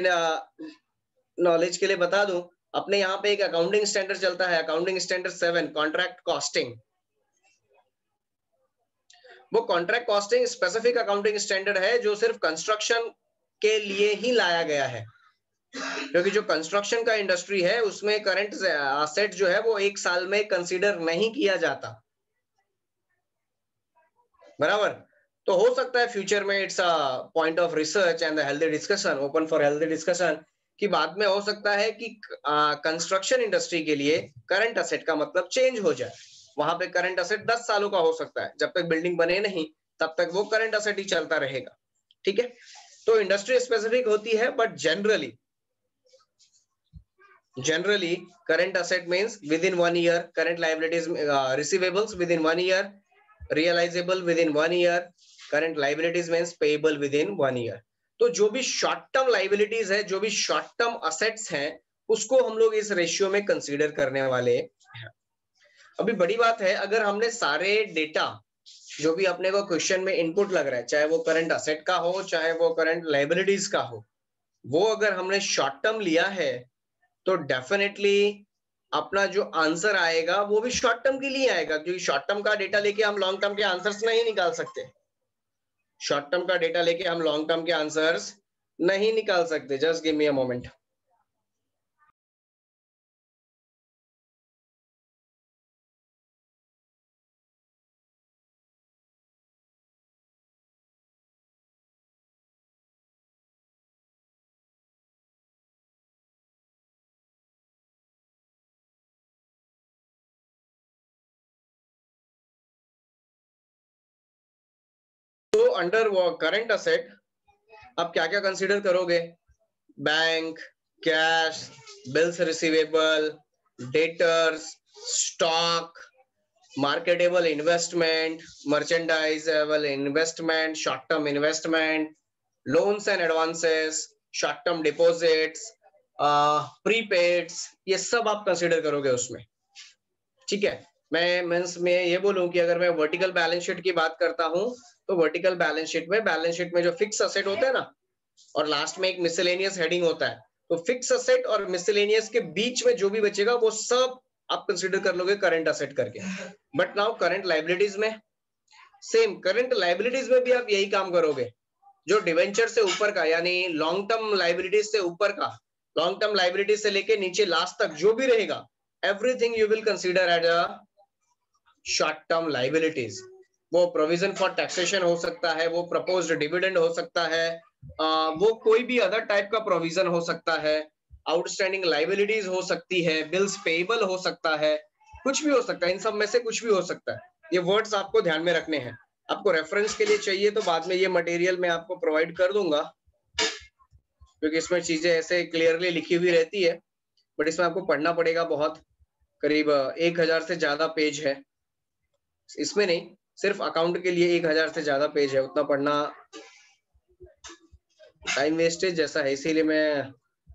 नॉलेज के लिए बता दूं, अपने यहाँ पे एक अकाउंटिंग स्टैंडर्ड चलता है, अकाउंटिंग स्टैंडर्ड 7, कॉन्ट्रैक्ट कॉस्टिंग। वो contract costing specific accounting standard है जो सिर्फ कंस्ट्रक्शन के लिए ही लाया गया है। क्योंकि जो कंस्ट्रक्शन का इंडस्ट्री है उसमें करंट असेट जो है वो एक साल में कंसीडर नहीं किया जाता, बराबर। तो हो सकता है फ्यूचर में it's a point of research and healthy discussion, open for healthy discussion, कि बाद में हो सकता है कि कंस्ट्रक्शन इंडस्ट्री के लिए करंट असेट का मतलब चेंज हो जाए। वहां पे करंट असेट 10 सालों का हो सकता है, जब तक बिल्डिंग बने नहीं तब तक वो करंट असेट ही चलता रहेगा, ठीक है। तो इंडस्ट्री स्पेसिफिक होती है, but generally current asset means within 1 year, current liabilities receivables within 1 year, realizable within 1 year, current liabilities means payable within 1 year। तो जो भी शॉर्ट टर्म लाइबिलिटीज है, जो भी शॉर्ट टर्म असेट्स हैं, उसको हम लोग इस रेशियो में कंसीडर करने वाले हैं। अभी बड़ी बात है, अगर हमने सारे डेटा जो भी अपने को क्वेश्चन में इनपुट लग रहा है, चाहे वो करंट असेट का हो चाहे वो करंट लाइबिलिटीज का हो, वो अगर हमने शॉर्ट टर्म लिया है तो डेफिनेटली अपना जो आंसर आएगा वो भी शॉर्ट टर्म के लिए आएगा, क्योंकि शॉर्ट टर्म का डेटा लेके हम लॉन्ग टर्म के आंसर्स नहीं निकाल सकते। शॉर्ट टर्म का डेटा लेके हम लॉन्ग टर्म के आंसर्स नहीं निकाल सकते। Just give me a moment. तो अंडर करंट असेट आप क्या क्या कंसीडर करोगे? Bank, cash, bills receivable, debtors, stock, marketable investment, merchandisable investment, short term investment, loans and advances, short term deposits, prepaids, ये सब आप कंसीडर करोगे उसमें, ठीक है। मैं ये बोलूं कि अगर मैं वर्टिकल बैलेंस शीट की बात करता हूं, तो वर्टिकल बैलेंस शीट में जो फिक्स असेट होते हैं ना, और लास्ट में एक मिसलेनियस हेडिंग होता है, तो फिक्स असेट और मिसलेनियस के बीच में जो भी बचेगा वो सब आप कंसीडर कर लोगे करंट असेट करके। बट नाउ करंट लाइबिलिटीज में सेम, करंट लाइबिलिटीज में भी आप यही काम करोगे। जो डिवेंचर से ऊपर का यानी लॉन्ग टर्म लाइबिलिटीज से ऊपर का, लॉन्ग टर्म लाइबिलिटीज से लेके नीचे लास्ट तक जो भी रहेगा, everything you will consider as a short term liabilities. वो प्रोविजन फॉर टैक्सेशन हो सकता है, वो प्रपोज्ड डिविडेंड हो सकता है, वो कोई भी अदर टाइप का प्रोविजन हो सकता है, आउटस्टैंडिंग लाइबिलिटीज हो सकती है, बिल्स पेएबल हो सकता है, कुछ भी हो सकता है, इन सब में से कुछ भी हो सकता है। ये वर्ड्स आपको ध्यान में रखने हैं। आपको रेफरेंस के लिए चाहिए तो बाद में ये मटेरियल मैं आपको प्रोवाइड कर दूंगा, क्योंकि इसमें चीजें ऐसे क्लियरली लिखी हुई रहती है, बट इसमें आपको पढ़ना पड़ेगा बहुत, करीब 1000 से ज्यादा पेज है इसमें। नहीं, सिर्फ अकाउंट के लिए 1000 से ज्यादा पेज है, उतना पढ़ना टाइम वेस्टेज जैसा है, इसीलिए मैं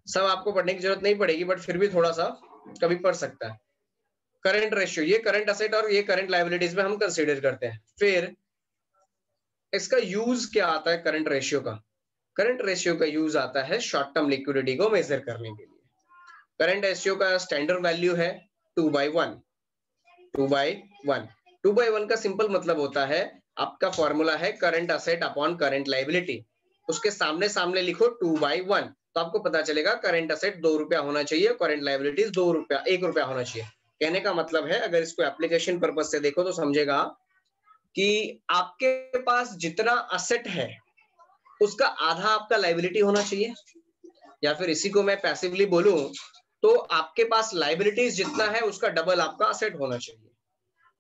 सब आपको पढ़ने की जरूरत नहीं पड़ेगी, बट फिर भी थोड़ा सा कभी पढ़ सकता है। करंट रेशियो, ये करंट असेट और ये करंट लायबिलिटीज में हम कंसीडर करते हैं। फिर इसका यूज क्या आता है करंट रेशियो का? करंट रेशियो का यूज आता है शॉर्ट टर्म लिक्विडिटी को मेजर करने के लिए। करंट रेशियो का स्टैंडर्ड वैल्यू है 2/1। 2/1 2/1 का सिंपल मतलब होता है, आपका फॉर्मूला है current asset upon current liability, उसके सामने सामने लिखो 2/1, तो आपको पता चलेगा करंट असेट 2 रुपया होना चाहिए, करंट लायबिलिटीज 2 रुपया 1 रुपया होना चाहिए। कहने का मतलब है, अगर इसको एप्लीकेशन पर्पज से देखो तो समझेगा कि आपके पास जितना असेट है उसका आधा आपका लायबिलिटी होना चाहिए, या फिर इसी को मैं पैसिवली बोलूं तो आपके पास लायबिलिटीज जितना है उसका डबल आपका असेट होना चाहिए।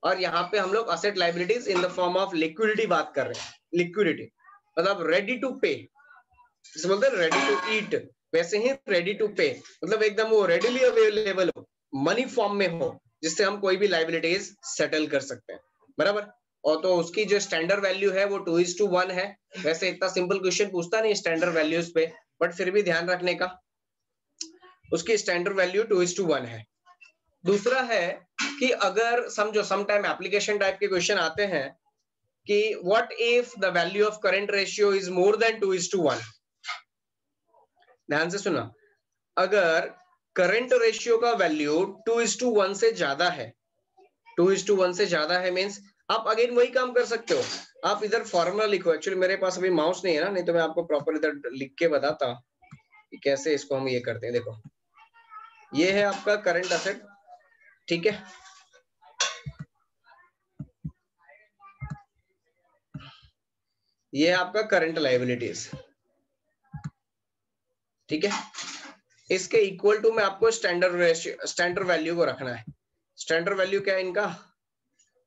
और यहाँ पे हम लोग asset liabilities in the form of liquidity बात कर रहे हैं। लिक्विडिटी मतलब रेडी टू पे, जैसे बोलते हैं रेडी टू ईट, वैसे ही रेडी टू पे मतलब एकदम वो रेडिली अवेलेबल हो, मनी फॉर्म में हो, जिससे हम कोई भी लायबिलिटीज सेटल कर सकते हैं, बराबर। और तो उसकी जो स्टैंडर्ड वैल्यू है वो 2:1 है। वैसे इतना सिंपल क्वेश्चन पूछता नहीं स्टैंडर्ड वैल्यूज पे, बट फिर भी ध्यान रखने का, उसकी स्टैंडर्ड वैल्यू 2:1 है। दूसरा है कि अगर समझो सम टाइम एप्लीकेशन टाइप के क्वेश्चन आते हैं कि what if the value of current ratio is more than 2:1। ध्यान से सुना, अगर करंट रेशियो का वैल्यू 2:1 से ज्यादा है, 2:1 से ज्यादा है मीन्स आप अगेन वही काम कर सकते हो, आप इधर फॉर्मूला लिखो। एक्चुअली मेरे पास अभी माउस नहीं है ना, नहीं तो मैं आपको प्रॉपर इधर लिख के बताता। कैसे इसको हम ये करते हैं, देखो ये है आपका करंट असेट, ठीक है, ये है आपका करंट लायबिलिटीज, ठीक है। इसके इक्वल टू में आपको स्टैंडर्ड वैल्यू को रखना है। स्टैंडर्ड वैल्यू क्या है इनका?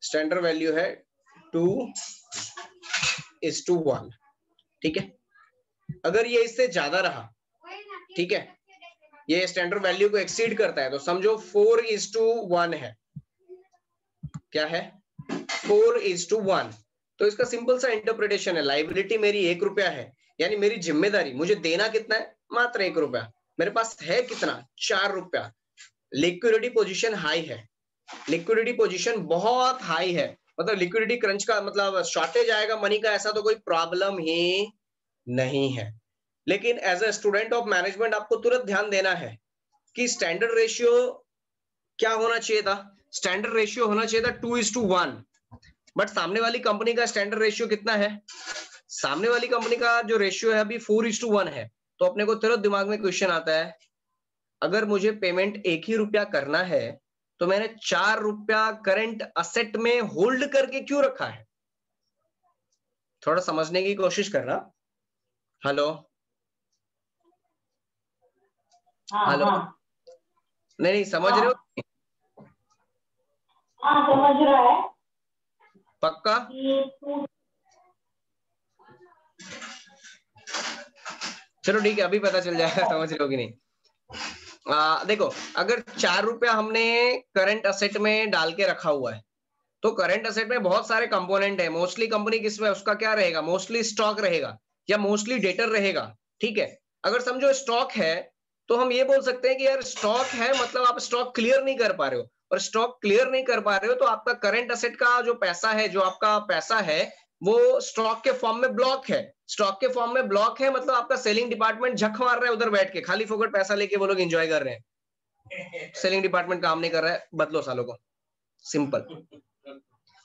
स्टैंडर्ड वैल्यू है 2:1, ठीक है। अगर ये इससे ज्यादा रहा, ठीक है, ये स्टैंडर्ड वैल्यू को एक्सीड करता है तो समझो 4:1 है। क्या है? 4:1। तो इसका सिंपल सा इंटरप्रिटेशन है, लाइबिलिटी मेरी 1 रुपया है, यानी मेरी जिम्मेदारी, मुझे देना कितना है? मात्र 1 रुपया। मेरे पास है कितना? 4 रुपया। लिक्विडिटी पोजीशन हाई है, लिक्विडिटी पोजीशन बहुत हाई है, मतलब लिक्विडिटी क्रंच का मतलब शॉर्टेज आएगा मनी का, ऐसा तो कोई प्रॉब्लम ही नहीं है। लेकिन as a student of management आपको तुरंत ध्यान देना है कि स्टैंडर्ड रेशियो क्या होना चाहिए था? स्टैंडर्ड रेशियो होना चाहिए था 2:1। बट सामने वाली कंपनी का स्टैंडर्ड रेशियो कितना है? सामने वाली कंपनी का जो रेशियो है अभी 4:1 है। तो अपने को तुरंत दिमाग में क्वेश्चन आता है, अगर मुझे पेमेंट 1 ही रुपया करना है तो मैंने 4 रुपया करंट असेट में होल्ड करके क्यों रखा है? थोड़ा समझने की कोशिश करना। हेलो हेलो, नहीं समझ रहे हो? हाँ समझ रहा है। पक्का? चलो ठीक है, अभी पता चल जाएगा समझ रहे हो कि नहीं। देखो, अगर 4 रुपया हमने करंट असेट में डाल के रखा हुआ है तो करंट असेट में बहुत सारे कंपोनेंट है। मोस्टली कंपनी किसमें उसका क्या रहेगा? मोस्टली स्टॉक रहेगा या मोस्टली डेटर रहेगा, ठीक है। अगर समझो स्टॉक है तो हम ये बोल सकते हैं कि यार स्टॉक है मतलब आप स्टॉक क्लियर नहीं कर पा रहे हो, और स्टॉक क्लियर नहीं कर पा रहे हो तो आपका करंट असेट का जो पैसा है, जो आपका पैसा है वो स्टॉक के फॉर्म में ब्लॉक है। स्टॉक के फॉर्म में ब्लॉक है मतलब आपका सेलिंग डिपार्टमेंट झक मार रहा है उधर बैठ के, खाली फोकट पैसा लेके वो लोग एंजॉय कर रहे हैं। सेलिंग डिपार्टमेंट काम नहीं कर रहा है, बदलो सालों को, सिंपल।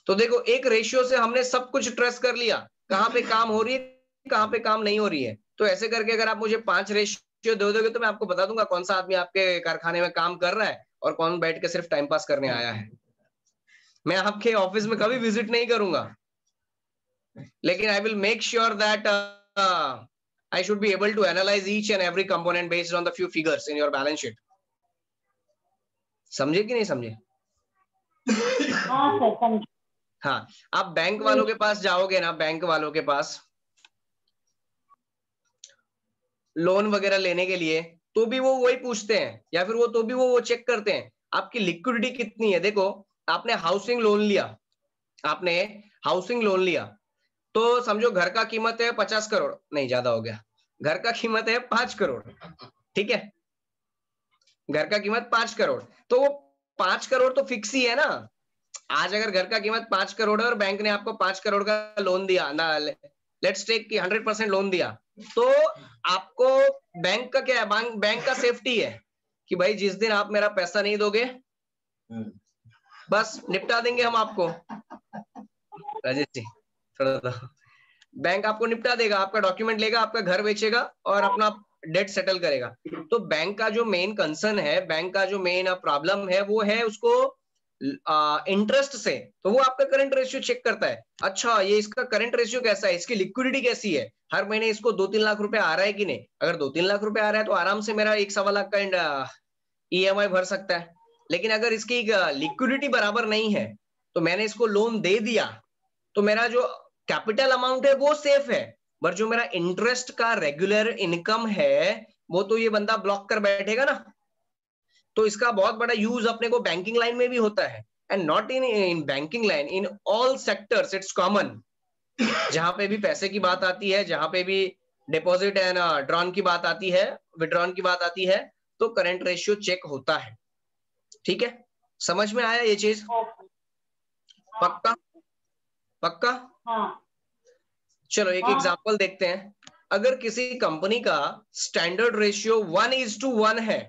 तो देखो, एक रेशियो से हमने सब कुछ ट्रेस कर लिया, कहाँ पे काम हो रही है, कहाँ पे काम नहीं हो रही है। तो ऐसे करके अगर आप मुझे 5 रेशियो दे दोगे तो मैं आपको बता दूंगा कौन सा आदमी आपके कारखाने में काम कर रहा है और कौन बैठ के सिर्फ टाइम पास करने आया है। मैं आपके ऑफिस में कभी विजिट नहीं करूंगा, लेकिन I will make sure that I should be able to analyze each and every component based on the few figures in your balance sheet. समझे कि नहीं समझे? हाँ सर समझ। हाँ, आप बैंक वालों के पास जाओगे ना, बैंक वालों के पास लोन वगैरह लेने के लिए, तो भी वो वही पूछते हैं, या फिर वो तो भी वो चेक करते हैं आपकी लिक्विडिटी कितनी है। देखो, आपने हाउसिंग लोन लिया, आपने हाउसिंग लोन लिया, तो समझो घर का कीमत है 50 करोड़, नहीं ज्यादा हो गया, घर का कीमत है 5 करोड़, ठीक है, घर का कीमत 5 करोड़, तो वो 5 करोड़ तो फिक्स ही है ना। आज अगर घर का कीमत 5 करोड़ है और बैंक ने आपको 5 करोड़ का लोन दिया ना, लेट्स टेक कि 100% लोन दिया, तो आपको बैंक का क्या है? बैंक का सेफ्टी है कि भाई जिस दिन आप मेरा पैसा नहीं दोगे बस निपटा देंगे हम आपको। राजेश जी थोड़ा सा, बैंक आपको निपटा देगा, आपका डॉक्यूमेंट लेगा, आपका घर बेचेगा और अपना डेट सेटल करेगा। तो बैंक का जो मेन कंसर्न है, बैंक का जो मेन प्रॉब्लम है वो है उसको इंटरेस्ट से। तो वो आपका करंट रेशियो चेक करता है, अच्छा ये इसका करंट रेशियो कैसा है, इसकी लिक्विडिटी कैसी है, हर महीने इसको 2-3 लाख रुपए आ रहा है कि नहीं। अगर 2-3 लाख रुपए आ रहा है तो आराम से मेरा 1-1.25 लाख का EMI भर सकता है। लेकिन अगर इसकी लिक्विडिटी बराबर नहीं है तो मैंने इसको लोन दे दिया तो मेरा जो कैपिटल अमाउंट है वो सेफ है, पर जो मेरा इंटरेस्ट का रेगुलर इनकम है वो तो ये बंदा ब्लॉक कर बैठेगा ना। तो इसका बहुत बड़ा यूज अपने को बैंकिंग लाइन में भी होता है, and not in banking line, in all sectors it's common. जहां पे भी पैसे की बात आती है, जहां पे भी डिपॉजिट एंड ड्रॉन की बात आती है, विड्रॉन की बात आती है, तो करंट रेशियो चेक होता है। ठीक है, समझ में आया ये चीज? पक्का? पक्का? हाँ चलो एक एग्जांपल देखते हैं। अगर किसी कंपनी का स्टैंडर्ड रेशियो 1:1 है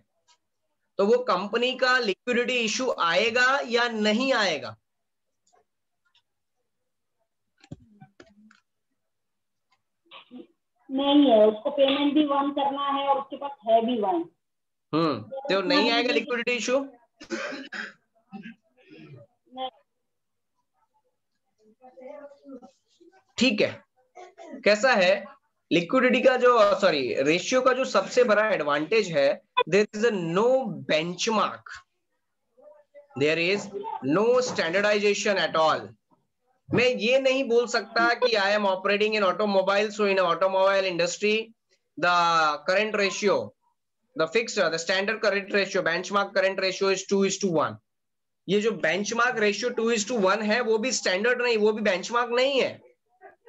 तो वो कंपनी का लिक्विडिटी इशू आएगा या नहीं आएगा? नहीं है, उसको पेमेंट भी 1 करना है और उसके पास है भी 1। तो नहीं आएगा लिक्विडिटी इशू। ठीक है, कैसा है लिक्विडिटी का जो रेशियो का जो सबसे बड़ा एडवांटेज है, there is no benchmark, there is no standardisation at all. मैं ये नहीं बोल सकता कि I am operating in automobile, so in automobile industry the current ratio, the fixed, the standard current ratio, benchmark current ratio is 2:1। ये जो benchmark ratio 2:1 है वो भी स्टैंडर्ड नहीं, वो भी बेंचमार्क नहीं है,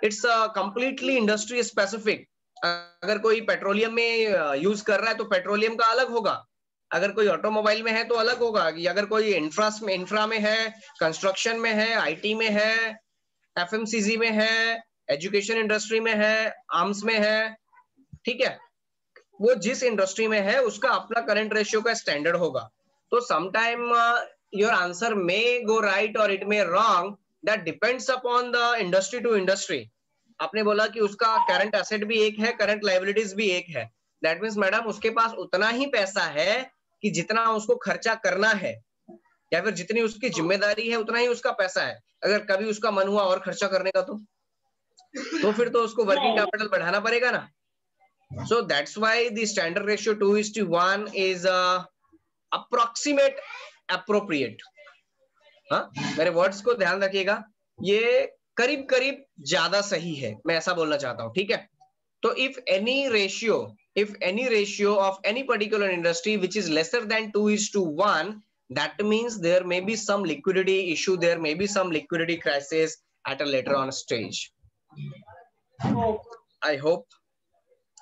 इट्स कंप्लीटली इंडस्ट्री स्पेसिफिक। अगर कोई पेट्रोलियम में यूज कर रहा है तो पेट्रोलियम का अलग होगा, अगर कोई ऑटोमोबाइल में है तो अलग होगा, अगर कोई इंफ्रा में है, कंस्ट्रक्शन में है, आईटी में है, एफएमसीजी में है, एजुकेशन इंडस्ट्री में है, आर्म्स में है, ठीक है, वो जिस इंडस्ट्री में है उसका अपना करंट रेशियो का स्टैंडर्ड होगा। तो sometime your answer may go right और it may wrong, that depends upon the industry to industry. आपने बोला कि उसका करंट एसेट भी एक है, करंट लायबिलिटीज भी एक है, दैट मीन्स मैडम उसके पास उतना ही पैसा है कि जितना उसको खर्चा करना है, या फिर जितनी उसकी जिम्मेदारी है उतना ही उसका पैसा है। अगर कभी उसका मन हुआ और खर्चा करने का तो फिर तो उसको वर्किंग कैपिटल बढ़ाना पड़ेगा ना। So that's why the standard ratio 2:1 is approximate appropriate। हाँ, मेरे वर्ड्स को ध्यान रखिएगा, ये करीब करीब ज्यादा सही है, मैं ऐसा बोलना चाहता हूँ, ठीक है। तो if any ratio of any particular industry which is lesser than 2:1, that means there may be some liquidity issue, there may be some liquidity crisis at a later on stage। I hope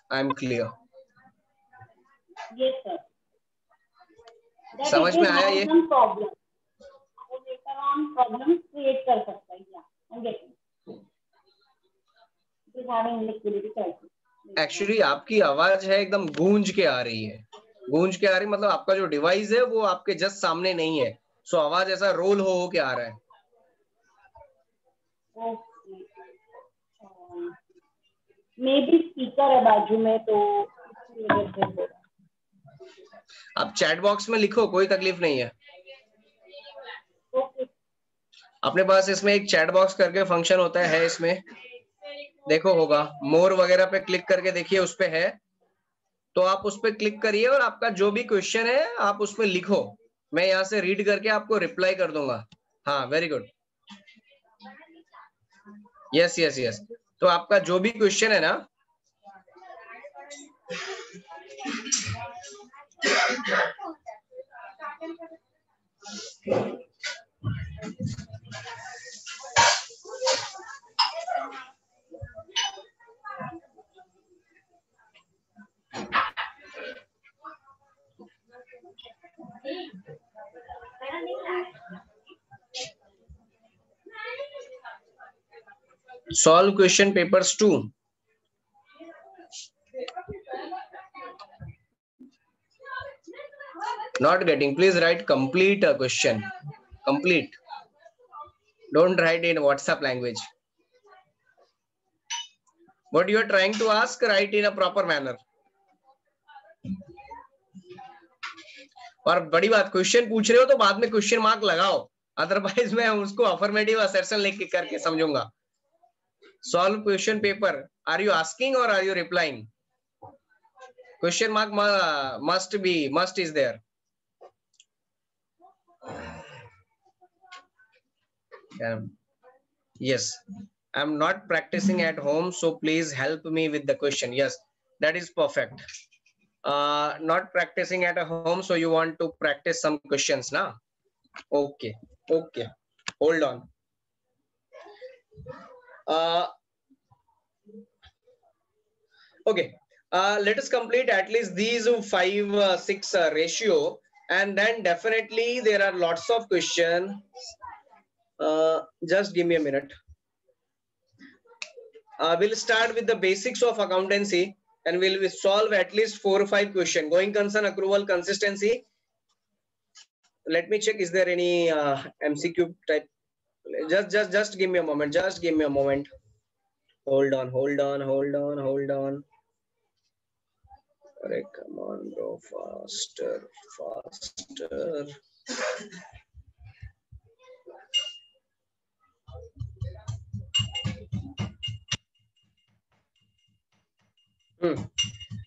I am clear। Yes sir। समझ में आया ये? Problem create कर सकता है। Actually आपकी आवाज है एकदम गूंज के आ रही है, गूंज के आ रही, मतलब आपका जो डिवाइस है वो आपके जस्ट सामने नहीं है, सो आवाज ऐसा रोल हो के आ रहा है। मे बी स्पीकर है बाजू में तो आप चैट बॉक्स में लिखो, कोई तकलीफ नहीं है। अपने पास इसमें एक चैट बॉक्स करके फंक्शन होता है इसमें, देखो होगा, मोर वगैरह पे क्लिक करके देखिए, उस पे है, तो आप उस पे क्लिक करिए और आपका जो भी क्वेश्चन है आप उसमें लिखो, मैं यहाँ से रीड करके आपको रिप्लाई कर दूंगा। हाँ, very good, yes yes yes. तो आपका जो भी क्वेश्चन है ना, solve question papers 2। Not getting, please write complete a question, complete, don't write in WhatsApp language, what you are trying to ask write in a proper manner। और बड़ी बात, question पूछ रहे हो तो बाद में क्वेश्चन मार्क लगाओ, अदरवाइज मैं उसको अफर्मेटिव असर्शन लिख के करके समझूंगा। Solve question paper, are you asking और are you replying? Question mark must is there. Yes, I'm not practicing at home, so please help me with the question. Yes, that is perfect. Not practicing at a home, so you want to practice some questions now? Okay, okay, hold on. Okay, let us complete at least these 5, 6 ratio, and then definitely there are lots of questions. Just give me a minute. We'll start with the basics of accountancy and we'll solve at least 4 or 5 questions. Going concern, accrual, consistency. Let me check, is there any MCQ type? Just give me a moment. Just give me a moment. hold on. अरे come on bro, faster.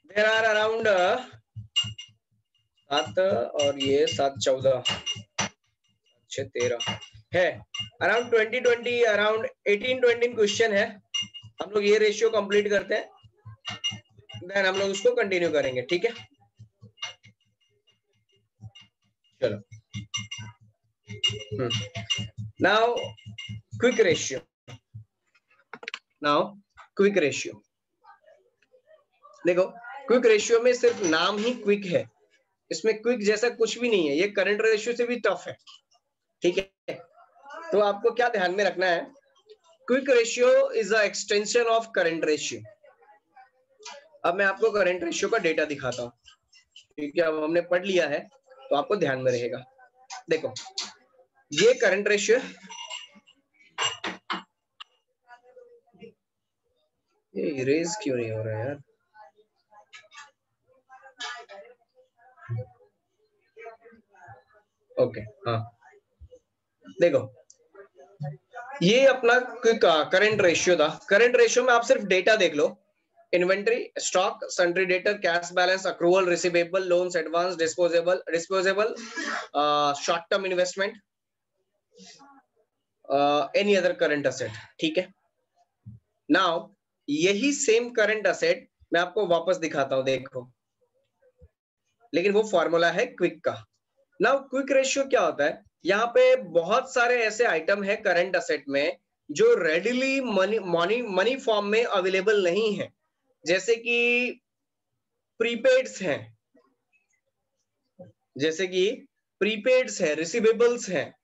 There are around 7 और ये 7 14 13 है, around 20 around 18-20 question है। हम लोग ये ratio complete करते हैं, देन हम लोग उसको कंटिन्यू करेंगे, ठीक है। चलो नाउ क्विक रेशियो। देखो क्विक रेशियो में सिर्फ नाम ही क्विक है, इसमें क्विक जैसा कुछ भी नहीं है, ये करंट रेशियो से भी टफ है, ठीक है। तो आपको क्या ध्यान में रखना है, quick ratio is a extension of current ratio. अब मैं आपको करंट रेशियो का डेटा दिखाता हूँ, क्योंकि अब हमने पढ़ लिया है तो आपको ध्यान में रहेगा। देखो ये करंट रेशियो, ये इरेज क्यों नहीं हो रहा है यार, ओके हाँ। देखो ये अपना करंट रेशियो था। करंट रेशियो में आप सिर्फ डेटा देख लो, inventory, stock, sundry debtor, cash balance, accrual, receivable, loans, advance, disposable, short term investment, any other current asset, ठीक है। नाउ यही सेम करंट असेट मैं आपको वापस दिखाता हूं, देखो, लेकिन वो फॉर्मूला है क्विक का। नाउ क्विक रेशियो क्या होता है, यहाँ पे बहुत सारे ऐसे आइटम है करंट असेट में जो रेडिली मनी फॉर्म में अवेलेबल नहीं है, जैसे कि प्रीपेड्स हैं, रिसीवेबल्स हैं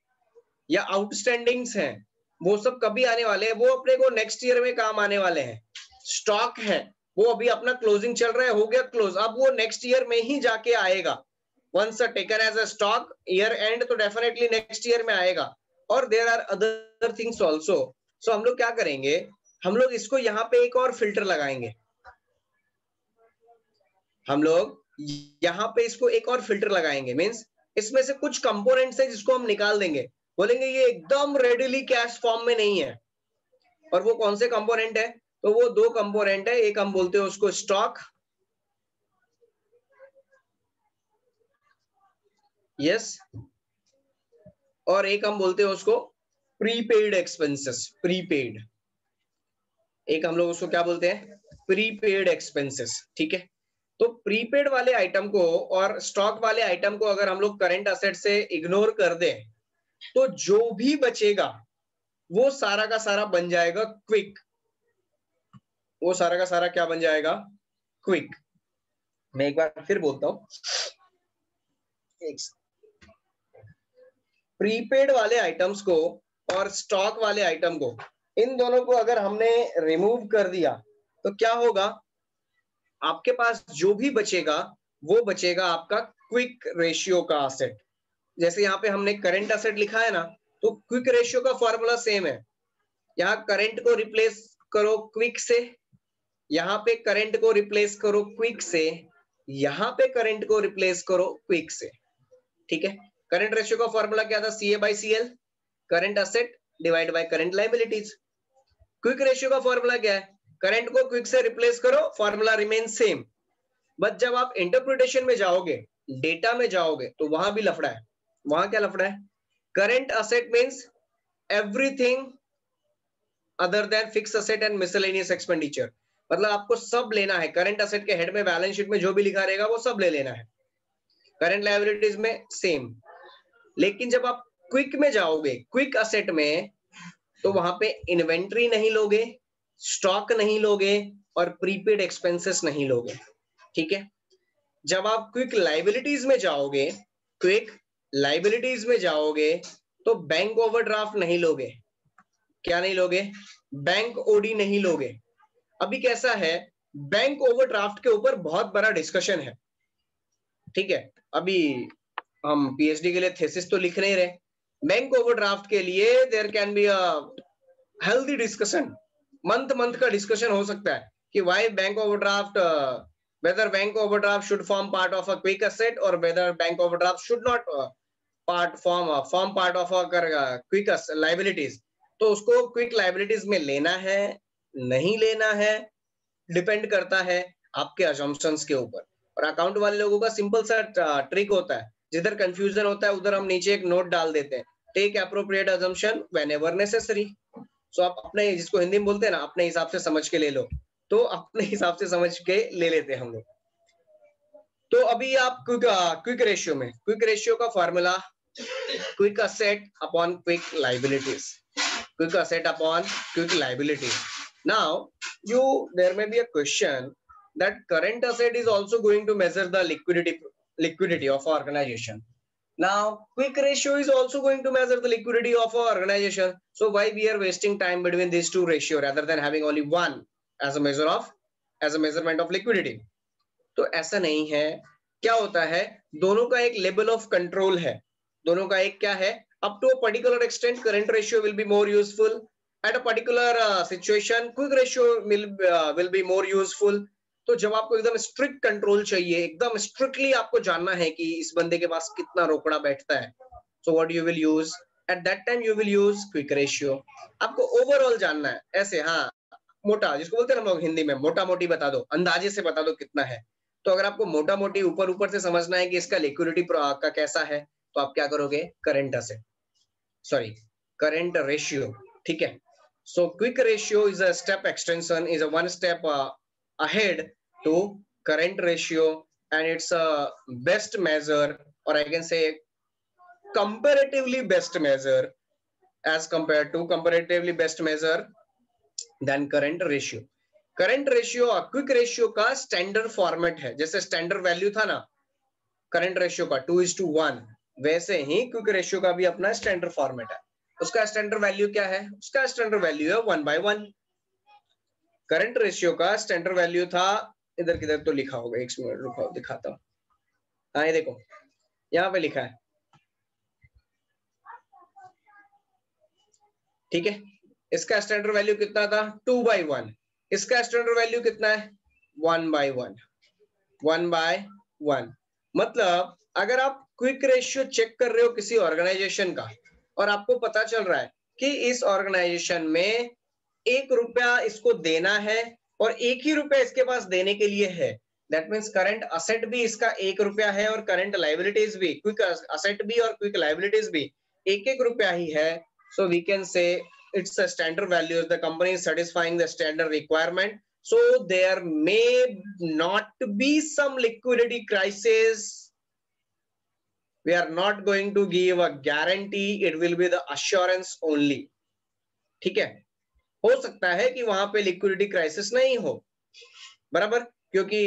या आउटस्टैंडिंग्स हैं, वो सब कभी आने वाले हैं, वो अपने को नेक्स्ट ईयर में काम आने वाले हैं। स्टॉक है, वो अभी अपना क्लोजिंग चल रहा है, हो गया क्लोज, अब वो नेक्स्ट ईयर में ही जाके आएगा। Once taken as a stock year end तो डेफिनेटली नेक्स्ट ईयर में आएगा। और there are other things also. So हम लोग क्या करेंगे, हम लोग इसको यहाँ पे एक और फिल्टर लगाएंगे, हम लोग यहाँ पे इसको एक और फिल्टर लगाएंगे, मीन्स इसमें से कुछ कंपोनेंट्स है जिसको हम निकाल देंगे, बोलेंगे ये एकदम रेडिली कैश फॉर्म में नहीं है। और वो कौन से कंपोनेंट है, तो वो 2 कंपोनेंट है, एक हम बोलते हैं उसको स्टॉक, यस, और एक हम बोलते हैं उसको प्रीपेड एक्सपेंसेस, प्रीपेड, एक हम लोग उसको क्या बोलते हैं, प्रीपेड एक्सपेंसेस, ठीक है। तो प्रीपेड वाले आइटम को और स्टॉक वाले आइटम को अगर हम लोग करंट असेट से इग्नोर कर दें तो जो भी बचेगा वो सारा का सारा बन जाएगा क्विक, वो सारा का सारा क्या बन जाएगा, क्विक। मैं एक बार फिर बोलता हूं, प्रीपेड वाले आइटम्स को और स्टॉक वाले आइटम को, इन दोनों को अगर हमने रिमूव कर दिया तो क्या होगा, आपके पास जो भी बचेगा वो बचेगा आपका क्विक रेशियो का असेट। जैसे यहाँ पे हमने करंट असेट लिखा है ना, तो क्विक रेशियो का फॉर्मूला सेम है, यहाँ करंट को रिप्लेस करो क्विक से, यहाँ पे करंट को रिप्लेस करो क्विक से, यहाँ पे करंट को रिप्लेस करो क्विक से, ठीक है। करंट रेशियो का फॉर्मूला क्या था, CA/CL, current asset divide by current liabilities. Quick ratio का फॉर्मूला क्या है, करंट को क्विक से रिप्लेस करो, फॉर्मूला रिमेन सेम। बट जब आप इंटरप्रिटेशन में जाओगे, डेटा में जाओगे, तो वहां भी लफड़ा है। वहां क्या लफड़ा है, current asset means everything other than fix asset and miscellaneous expenditure, मतलब आपको सब लेना है, करंट असेट के हेड में बैलेंस शीट में जो भी लिखा रहेगा वो सब ले लेना है, करंट लायबिलिटीज में सेम। लेकिन जब आप क्विक में जाओगे, क्विक असेट में, तो वहां पे इन्वेंट्री नहीं लोगे, स्टॉक नहीं लोगे और प्रीपेड एक्सपेंसेस नहीं लोगे, ठीक है। जब आप क्विक लायबिलिटीज में जाओगे, तो बैंक ओवरड्राफ्ट नहीं लोगे, क्या नहीं लोगे, बैंक ओडी नहीं लोगे। अभी कैसा है, बैंक ओवरड्राफ्ट के ऊपर बहुत बड़ा डिस्कशन है, ठीक है। अभी हम पीएचडी के लिए थीसिस तो लिख नहीं रहे, बैंक ओवरड्राफ्ट के लिए there can be a healthy discussion, मंथ का डिस्कशन हो सकता है कि why bank overdraft, whether bank overdraft should form part of a quick asset or whether bank overdraft should not form part of a quick liabilities. तो उसको quick liabilities में लेना है नहीं लेना है डिपेंड करता है आपके असम्पशंस के ऊपर। और अकाउंट वाले लोगों का सिंपल सा ट्रिक होता है, जिधर कंफ्यूजन होता है उधर हम नीचे एक नोट डाल देते हैं, take appropriate assumption whenever necessary. So आप अपने, जिसको हिंदी में बोलते हैं ना, अपने हिसाब से समझ के ले लो, तो अपने हिसाब से समझ के ले लेते हैं हम लोग। तो अभी आप क्विक रेशियो में, क्विक रेशियो का formula quick asset upon quick liabilities, quick asset upon quick liabilities. Now there may be a question that current asset is also going to measure the liquidity of organization. Now quick ratio is also going to measure the liquidity of our organization. So why we are wasting time between these two ratio rather than having only one as a measurement of liquidity? तो ऐसा नहीं है। क्या होता है, दोनों का एक लेवल ऑफ कंट्रोल है, दोनों का एक क्या है, up to a particular extent current ratio will be more useful, at a particular situation quick ratio will be more useful. तो जब आपको एकदम स्ट्रिक्ट कंट्रोल चाहिए, एकदम स्ट्रिक्टली आपको जानना है कि इस बंदे के पास कितना रोकड़ा बैठता है, so what you will use at that time, you will use quick ratio. आपको ओवरऑल जानना है, ऐसे हाँ मोटा, जिसको बोलते हैं हम लोग हिंदी में मोटा मोटी बता दो, अंदाजे से बता दो कितना है। तो अगर आपको मोटा मोटी ऊपर से समझना है कि इसका लिक्विडिटी का कैसा है, तो आप क्या करोगे, करंट रेशियो, ठीक है। So quick ratio is a step extension, is a one step ahead to current ratio, and it's a best measure, और I can say comparatively best measure as compared to comparatively best measure than current ratio. Current ratio quick ratio का standard format है, जैसे standard value था ना current ratio का 2:1, वैसे ही quick ratio का भी अपना स्टैंडर्ड फॉर्मेट है। उसका स्टैंडर्ड वैल्यू क्या है, उसका स्टैंडर्ड वैल्यू है 1/1। करंट रेशियो का स्टैंडर्ड वैल्यू था, इधर किधर तो लिखा होगा, एक मिनट रुको दिखाता हूँ। हाँ ये देखो यहाँ पे लिखा है, ठीक है। इसका स्टैंडर्ड वैल्यू कितना था, 2/1। इसका स्टैंडर्ड वैल्यू कितना है, 1/1। मतलब अगर आप क्विक रेशियो चेक कर रहे हो किसी ऑर्गेनाइजेशन का, और आपको पता चल रहा है कि इस ऑर्गेनाइजेशन में 1 रुपया इसको देना है और 1 ही रुपया इसके पास देने के लिए है, दैट मीन्स करंट असेट भी इसका 1 रुपया है और करंट लाइबिलिटीज भी, क्विक असेट भी और क्विक लाइबिलिटीज भी 1-1 रुपया ही है। So we can say it's a standard value. The company is satisfying the standard requirement. So there may not be some liquidity crisis. We are not going to give a guarantee. It will be the assurance only. ठीक है, हो सकता है कि वहां पे liquidity crisis नहीं हो, बराबर, क्योंकि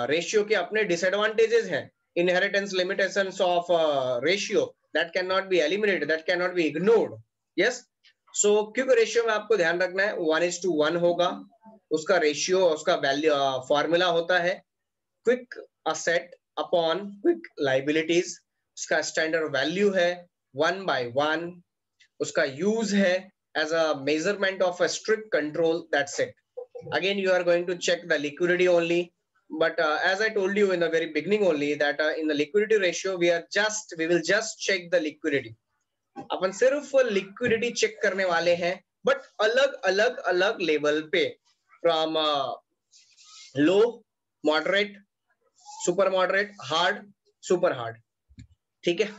रेशियो के अपने डिसएडवांटेजेस हैं, inheritance limitations of ratio that can not be eliminated, that can not be ignored. Yes, so quick ratio में आपको ध्यान रखना है 1:1 होगा, उसका रेशियो, उसका वैल्यू फॉर्मूला होता है quick asset upon quick liabilities, उसका स्टैंडर्ड वैल्यू है 1/1, उसका यूज है as a measurement of a strict control, that's it. Again you are going to check the liquidity only, but as I told you in the very beginning only that in the liquidity ratio we will just check the liquidity. अपन सिर्फ liquidity check करने वाले हैं, but अलग level पे, from low, moderate, super moderate, hard, super hard, ठीक है।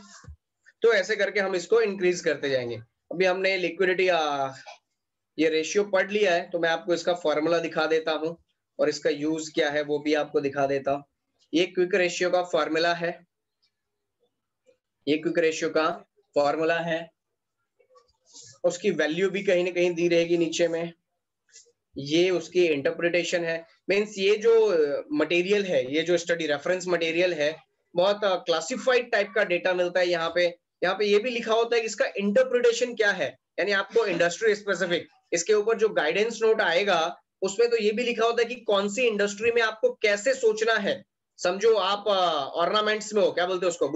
तो ऐसे करके हम इसको इंक्रीज करते जाएंगे। अभी हमने लिक्विडिटी ये रेशियो पढ़ लिया है, तो मैं आपको इसका फॉर्मूला दिखा देता हूं और इसका यूज क्या है वो भी आपको दिखा देता हूं। ये क्विक रेशियो का फॉर्मूला है, ये क्विक रेशियो का फॉर्मूला है, उसकी वैल्यू भी कहीं ना कहीं दी रहेगी नीचे में, ये उसकी इंटरप्रिटेशन है। मीन्स ये जो मटेरियल है, ये जो स्टडी रेफरेंस मटेरियल है, बहुत क्लासिफाइड टाइप का डेटा मिलता है यहाँ पे ये भी लिखा होता है कि इसका इंटरप्रिटेशन क्या है, यानी आपको इंडस्ट्री स्पेसिफिक इसके ऊपर जो गाइडेंस नोट आएगा उसमें तो ये भी लिखा होता है कि कौन सी इंडस्ट्री में आपको कैसे सोचना है। समझो आप ऑर्नामेंट्स में हो, क्या बोलते हो उसको,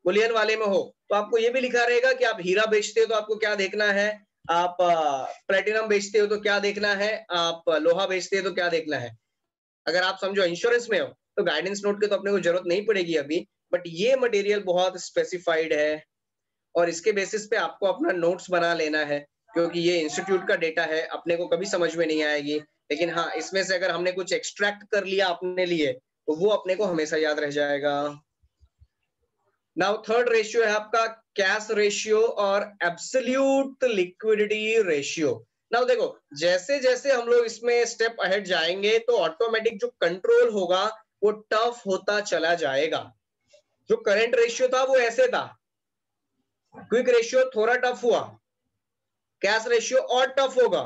बुलियन वाले में हो, तो आपको ये भी लिखा रहेगा कि आप हीरा बेचते हो तो आपको क्या देखना है, आप प्लेटिनम बेचते हो तो क्या देखना है, आप लोहा बेचते हो तो क्या देखना है। अगर आप समझो इंश्योरेंस में हो तो गाइडेंस नोट की तो अपने को जरूरत नहीं पड़ेगी अभी, बट ये मटेरियल बहुत स्पेसिफाइड है और इसके बेसिस पे आपको अपना नोट्स बना लेना है, क्योंकि ये इंस्टीट्यूट का डेटा है, अपने को कभी समझ में नहीं आएगी। लेकिन हाँ, इसमें से अगर हमने कुछ एक्सट्रैक्ट कर लिया अपने लिए तो वो अपने को हमेशा याद रह जाएगा। नाउ थर्ड रेशियो है आपका कैश रेशियो और एब्सोल्यूट लिक्विडिटी रेशियो। नाउ देखो, जैसे जैसे हम लोग इसमें स्टेप अहेड जाएंगे तो ऑटोमेटिक जो कंट्रोल होगा वो टफ होता चला जाएगा। जो करंट रेशियो था वो ऐसे था, क्विक रेशियो थोड़ा टफ हुआ, कैश रेशियो और टफ होगा,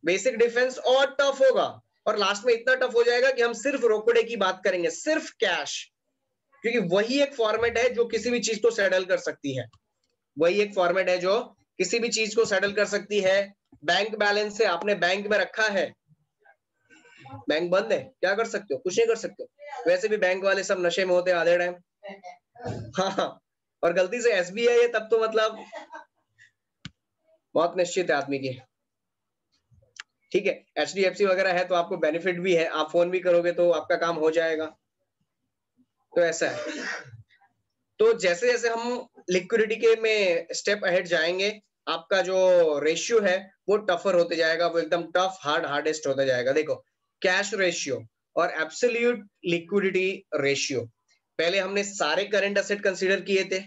बेसिक डिफेंस और टफ होगा, और लास्ट में इतना टफ हो जाएगा कि हम सिर्फ रोकड़े की बात करेंगे, सिर्फ कैश, क्योंकि वही एक फॉर्मेट है जो किसी भी चीज को सेटल कर सकती है। वही एक फॉर्मेट है जो किसी भी चीज को सेटल कर सकती है। बैंक बैलेंस है, आपने बैंक में रखा है, बैंक बंद है, क्या कर सकते हो, कुछ नहीं कर सकते हो। वैसे भी बैंक वाले सब नशे में होते हैं आधे टाइम। हाँ, और गलती से एसबीआई है तब तो मतलब बहुत निश्चित है आदमी की। ठीक है, एचडीएफसी वगैरह है तो आपको बेनिफिट भी है, आप फोन भी करोगे तो आपका काम हो जाएगा। तो ऐसा है। तो जैसे जैसे हम लिक्विडिटी के में स्टेप अहेड जाएंगे, आपका जो रेशियो है वो टफर होते जाएगा, वो एकदम टफ हार्डेस्ट होता जाएगा। देखो, कैश रेशियो और एब्सोल्यूट लिक्विडिटी रेशियो, पहले हमने सारे करंट असेट कंसीडर किए थे,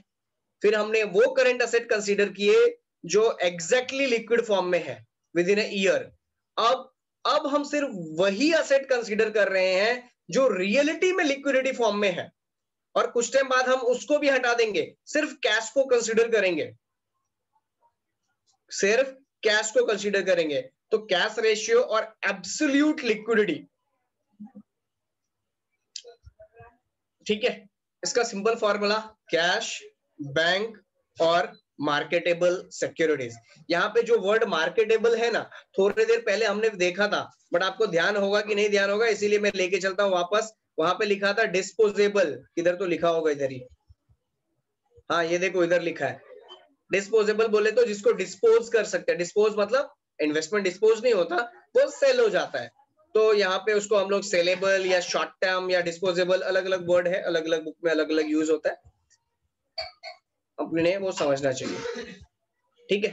फिर हमने वो करंट असेट कंसीडर किए जो एग्जैक्टली लिक्विड फॉर्म में है विद इन ए ईयर। अब हम सिर्फ वही असेट कंसीडर कर रहे हैं जो रियलिटी में लिक्विडिटी फॉर्म में है, और कुछ टाइम बाद हम उसको भी हटा देंगे, सिर्फ कैश को कंसीडर करेंगे, सिर्फ कैश को कंसीडर करेंगे। तो कैश रेशियो और एब्सोल्यूट लिक्विडिटी, ठीक है, इसका सिंपल फॉर्मूला कैश, बैंक और मार्केटेबल सिक्योरिटीज। यहाँ पे जो वर्ड मार्केटेबल है ना, थोड़ी देर पहले हमने देखा था, बट आपको ध्यान होगा कि नहीं ध्यान होगा, इसीलिए मैं लेके चलता हूं वापस। वहां पे लिखा था डिस्पोजेबल, इधर तो लिखा होगा इधर ही, हाँ ये देखो इधर लिखा है डिस्पोजेबल, बोले तो जिसको डिस्पोज कर सकते हैं। डिस्पोज मतलब इन्वेस्टमेंट डिस्पोज नहीं होता, वो सेल हो जाता है। तो यहाँ पे उसको हम लोग सेलेबल या शॉर्ट टर्म या डिस्पोजेबल, अलग अलग वर्ड है, अलग अलग बुक में अलग अलग यूज होता है, अपने वो समझना चाहिए। ठीक है,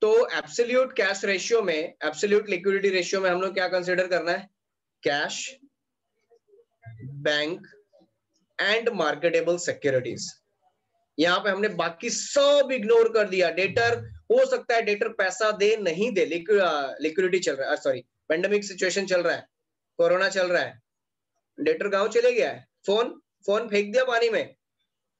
तो एब्सोल्यूट कैश रेशियो में, एब्सोल्यूट लिक्विडिटी रेशियो में हम लोग क्या कंसिडर करना है, cash, bank and marketable securities. यहाँ पे हमने बाकी सब इग्नोर कर दिया। डेटर, हो सकता है डेटर पैसा दे नहीं दे, लिक्विडिटी चल रहा है, सॉरी पेंडेमिक सिचुएशन चल रहा है, कोरोना चल रहा है, डेटर गांव चले गया है, फोन फेंक दिया पानी में,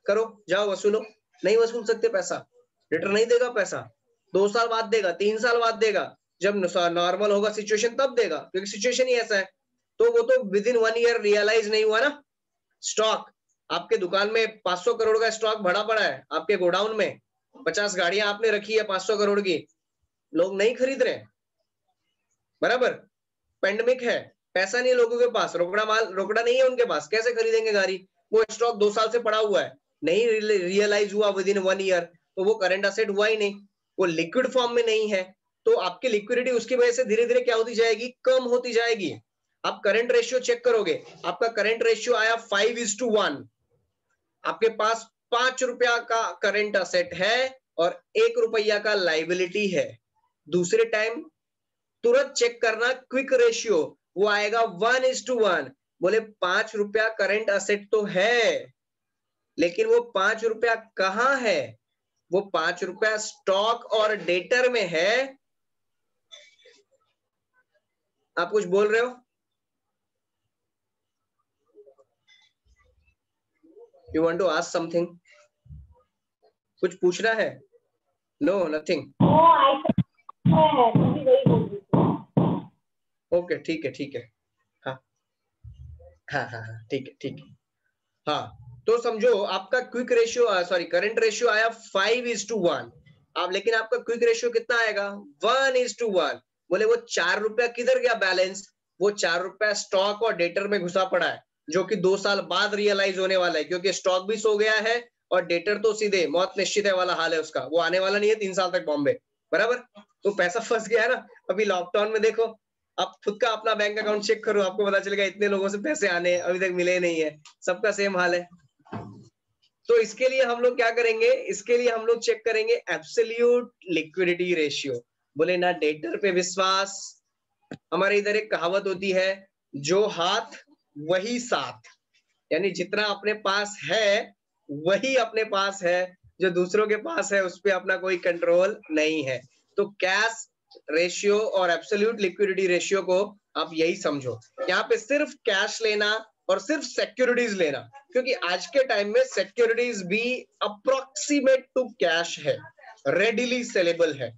करो जाओ वसूलो, नहीं वसूल सकते पैसा, डेटर नहीं देगा पैसा, 2 साल बाद देगा, 3 साल बाद देगा, जब नॉर्मल होगा सिचुएशन तब देगा, क्योंकि सिचुएशन ही ऐसा है। तो वो तो विद इन 1 ईयर रियलाइज नहीं हुआ ना। स्टॉक, आपके दुकान में 500 करोड़ का स्टॉक भरा पड़ा है, आपके गोडाउन में 50 गाड़ियां आपने रखी है 500 करोड़ की, लोग नहीं खरीद रहे, बराबर, पेंडेमिक है, पैसा नहीं है लोगों के पास, रोकड़ा नहीं है उनके पास, कैसे खरीदेंगे गाड़ी, वो स्टॉक 2 साल से पड़ा हुआ है, नहीं रियलाइज हुआ विद इन 1 ईयर, तो वो करंट असेट हुआ ही नहीं, वो लिक्विड फॉर्म में नहीं है। तो आपकी लिक्विडिटी उसकी वजह से धीरे धीरे क्या होती जाएगी, कम होती जाएगी। आप करंट रेशियो चेक करोगे, आपका करंट रेशियो आया 5:1, आपके पास 5 रुपया का करंट असेट है और 1 रुपया का लाइबिलिटी है। दूसरे टाइम तुरंत चेक करना क्विक रेशियो, वो आएगा 1:1। बोले 5 रुपया करंट असेट तो है, लेकिन वो 5 रुपया कहाँ है, वो 5 रुपया स्टॉक और डेटर में है। आप कुछ बोल रहे हो, you want to ask something, कुछ पूछना है? No, nothing. ओके, ठीक है ठीक है, हाँ हाँ हाँ हाँ, ठीक है ठीक है, हाँ। तो समझो आपका quick ratio, sorry current ratio आया 5:1, अब लेकिन आपका क्विक रेशियो कितना आएगा, 1:1। बोले वो 4 रुपया किधर गया बैलेंस, वो 4 रुपया स्टॉक और डेटर में घुसा पड़ा है, जो कि 2 साल बाद रियलाइज होने वाला है, क्योंकि स्टॉक भी सो गया है और डेटर तो सीधे मौत निश्चित है वाला हाल है उसका, वो आने वाला नहीं है 3 साल तक बॉम्बे, बराबर। तो पैसा फंस गया है ना। अभी लॉकडाउन में देखो, आप खुद का अपना बैंक अकाउंट चेक करो, आपको पता चलेगा इतने लोगों से पैसे आने अभी तक मिले नहीं है, सबका सेम हाल है। तो इसके लिए हम लोग क्या करेंगे, इसके लिए हम लोग चेक करेंगे एब्सोल्यूट लिक्विडिटी रेशियो। बोले ना डेटर पे विश्वास। हमारे इधर एक कहावत होती है, जो हाथ वही साथ, यानी जितना अपने पास है वही अपने पास है, जो दूसरों के पास है उस पर अपना कोई कंट्रोल नहीं है। तो कैश रेशियो और एब्सोल्यूट लिक्विडिटी रेशियो को आप यही समझो। यहाँ पे सिर्फ कैश लेना और सिर्फ सिक्योरिटीज लेना, क्योंकि आज के टाइम में सिक्योरिटीज भी अप्रोक्सीमेट टू कैश है, रेडिली सेलेबल है।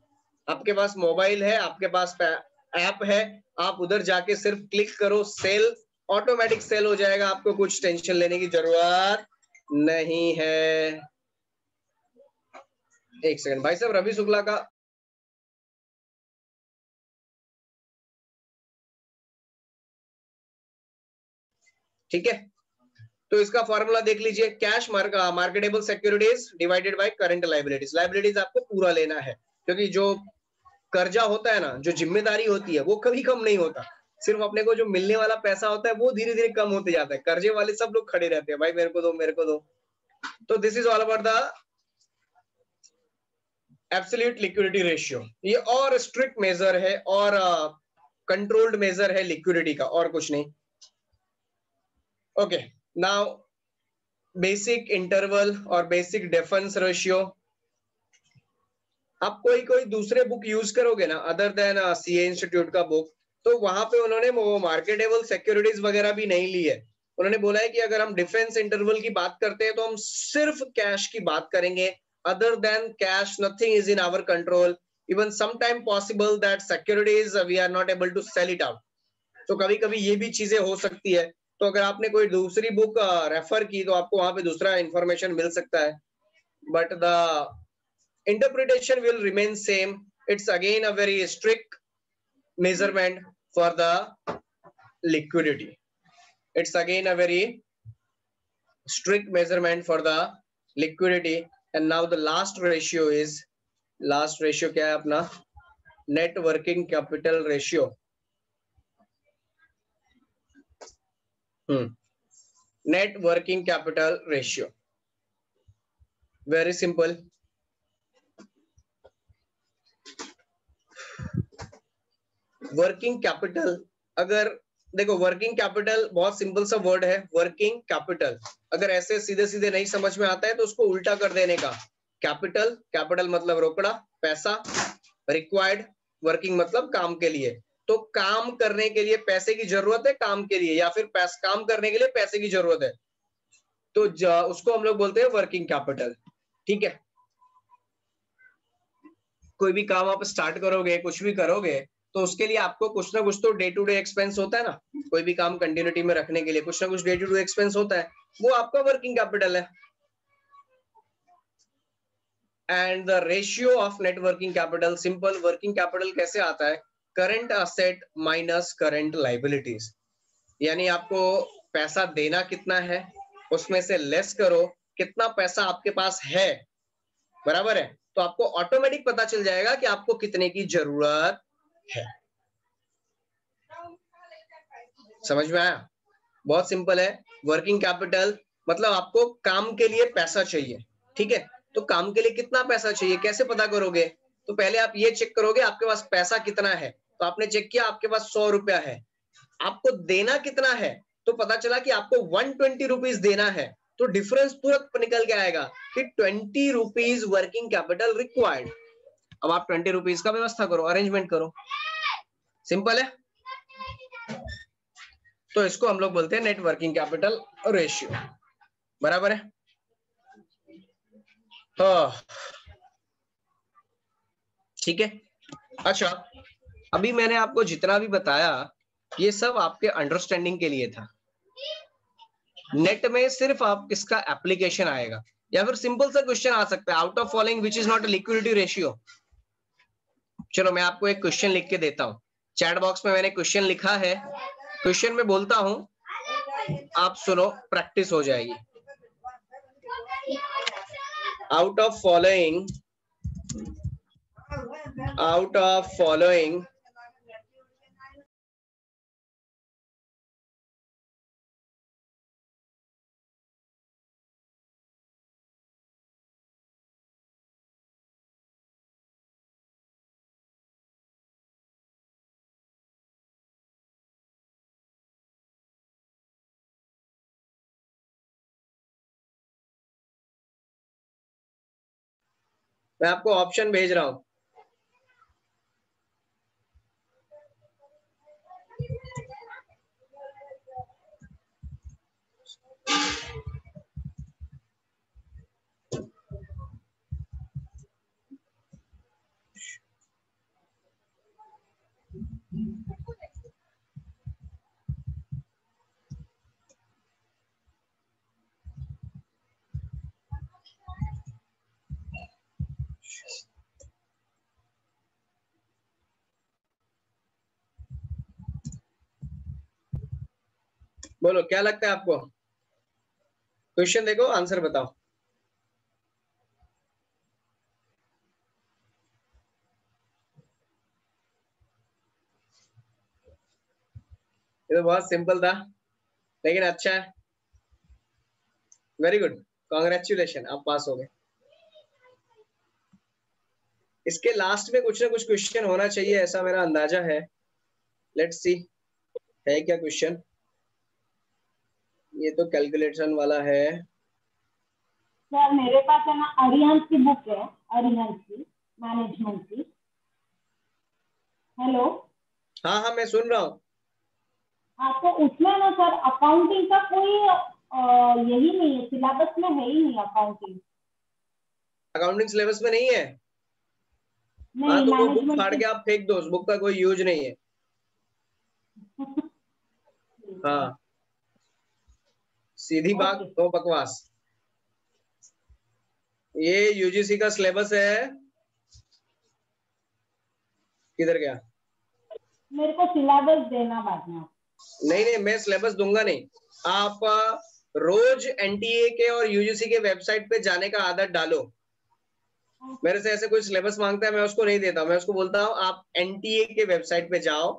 आपके पास मोबाइल है, आपके पास ऐप है, आप उधर जाके सिर्फ क्लिक करो, सेल ऑटोमेटिक सेल हो जाएगा, आपको कुछ टेंशन लेने की जरूरत नहीं है। एक सेकंड भाई साहब, रवि शुक्ला का ठीक है। तो इसका फॉर्मूला देख लीजिए, cash marketable securities divided by current liabilities. Liabilities आपको पूरा लेना है, क्योंकि जो कर्जा होता है ना, जो जिम्मेदारी होती है वो कभी कम नहीं होता। सिर्फ अपने को जो मिलने वाला पैसा होता है वो धीरे धीरे कम होते जाता है। कर्जे वाले सब लोग खड़े रहते हैं, भाई मेरे को दो मेरे को दो। तो this is all about the absolute liquidity ratio. ये और स्ट्रिक्ट मेजर है और कंट्रोल्ड मेजर है लिक्विडिटी का, और कुछ नहीं। ओके, नाउ बेसिक इंटरवल और बेसिक डिफरेंस रेशियो। आप कोई दूसरे बुक यूज करोगे ना अदर देन सीए इंस्टीट्यूट का बुक, तो वहां पे उन्होंने वो मार्केटेबल सिक्योरिटीज वगैरह भी नहीं ली है। उन्होंने बोला है कि अगर हम डिफेंस इंटरवल की बात करते हैं तो हम सिर्फ कैश की बात करेंगे, other than cash nothing is in our control, even sometime possible that securities we are not able to sell it out. तो कभी कभी ये भी चीजें हो सकती है। तो अगर आपने कोई दूसरी बुक रेफर की तो आपको वहां पे दूसरा इंफॉर्मेशन मिल सकता है, but the interpretation will remain same. It's again a very strict measurement for the liquidity. It's again a very strict measurement for the liquidity. And now the last ratio क्या है अपना, net working capital ratio. Net working capital ratio. Very simple. Working capital, अगर देखो working capital बहुत simple सा word है, working capital. अगर ऐसे सीधे सीधे नहीं समझ में आता है तो उसको उल्टा कर देने का, कैपिटल, कैपिटल मतलब रोकड़ा पैसा, रिक्वायर्ड वर्किंग मतलब काम के लिए। तो काम करने के लिए पैसे की जरूरत है, काम के लिए, या फिर काम करने के लिए पैसे की जरूरत है, तो उसको हम लोग बोलते हैं वर्किंग कैपिटल। ठीक है, कोई भी काम आप स्टार्ट करोगे, कुछ भी करोगे, तो उसके लिए आपको कुछ ना कुछ तो डे टू डे एक्सपेंस होता है ना। कोई भी काम कंटिन्यूटी में रखने के लिए कुछ ना कुछ डे टू डे एक्सपेंस होता है, वो आपका वर्किंग कैपिटल है। And the ratio of net working capital, simple working capital कैसे आता है, current asset minus current liabilities. यानी आपको पैसा देना कितना है, उसमें से लेस करो कितना पैसा आपके पास है, बराबर है। तो आपको ऑटोमेटिक पता चल जाएगा कि आपको कितने की जरूरत है। समझ में आया? बहुत सिंपल है। वर्किंग कैपिटल मतलब आपको काम के लिए पैसा चाहिए, ठीक है। तो काम के लिए कितना पैसा चाहिए, कैसे पता करोगे? तो पहले आप ये चेक करोगे आपके पास पैसा कितना है। तो आपने चेक किया आपके पास 100 रुपया है, आपको देना कितना है, तो पता चला कि आपको 120 रुपीज देना है। तो डिफरेंस तुरंत निकल के आएगा कि 20 रुपीज वर्किंग कैपिटल रिक्वायर्ड। अब आप 20 रुपीज का व्यवस्था करो, अरेंजमेंट करो, सिंपल है। तो इसको हम लोग बोलते हैं नेट वर्किंग कैपिटल रेशियो, बराबर है। ठीक है। अच्छा, अभी मैंने आपको जितना भी बताया ये सब आपके अंडरस्टैंडिंग के लिए था। नेट में सिर्फ आप इसका एप्लीकेशन आएगा, या फिर सिंपल सा क्वेश्चन आ सकता है, out of following which is not liquidity ratio. चलो मैं आपको एक क्वेश्चन लिख के देता हूं, चैट बॉक्स में मैंने क्वेश्चन लिखा है, क्वेश्चन में बोलता हूं, आप सुनो, प्रैक्टिस हो जाएगी। Out of following out of following मैं आपको ऑप्शन भेज रहा हूं। बोलो क्या लगता है आपको? क्वेश्चन देखो, आंसर बताओ। ये तो बहुत सिंपल था, लेकिन अच्छा है। वेरी गुड, कॉन्ग्रेचुलेशन, आप पास हो गए। इसके लास्ट में कुछ ना कुछ क्वेश्चन होना चाहिए, ऐसा मेरा अंदाजा है। लेट्स सी है क्या क्वेश्चन। ये तो कैलकुलेशन वाला है। सर मेरे पास है ना अरिहंत की बुक है, अरिहंत की मैनेजमेंट की। हेलो। हाँ हाँ, मैं सुन रहा हूँ। आपको उसमें ना सर अकाउंटिंग का कोई यही नहीं है, सिलेबस में है ही नहीं अकाउंटिंग। अकाउंटिंग सिलेबस में नहीं है? हाँ नहीं, तो वो बुक मैनेजमेंट फाड़ की। के आप फेंक दो, उस बुक का कोई यूज नहीं है। हाँ, सीधी बात, ओके। तो बकवास। ये यूजीसी का सिलेबस है। किधर गया? मेरे को सिलेबस देना बाद में। नहीं नहीं, मैं सिलेबस दूंगा नहीं। आप रोज एनटीए के और यूजीसी के वेबसाइट पे जाने का आदत डालो। मेरे से ऐसे कोई सिलेबस मांगता है, मैं उसको नहीं देता। मैं उसको बोलता हूँ आप एनटीए के वेबसाइट पे जाओ,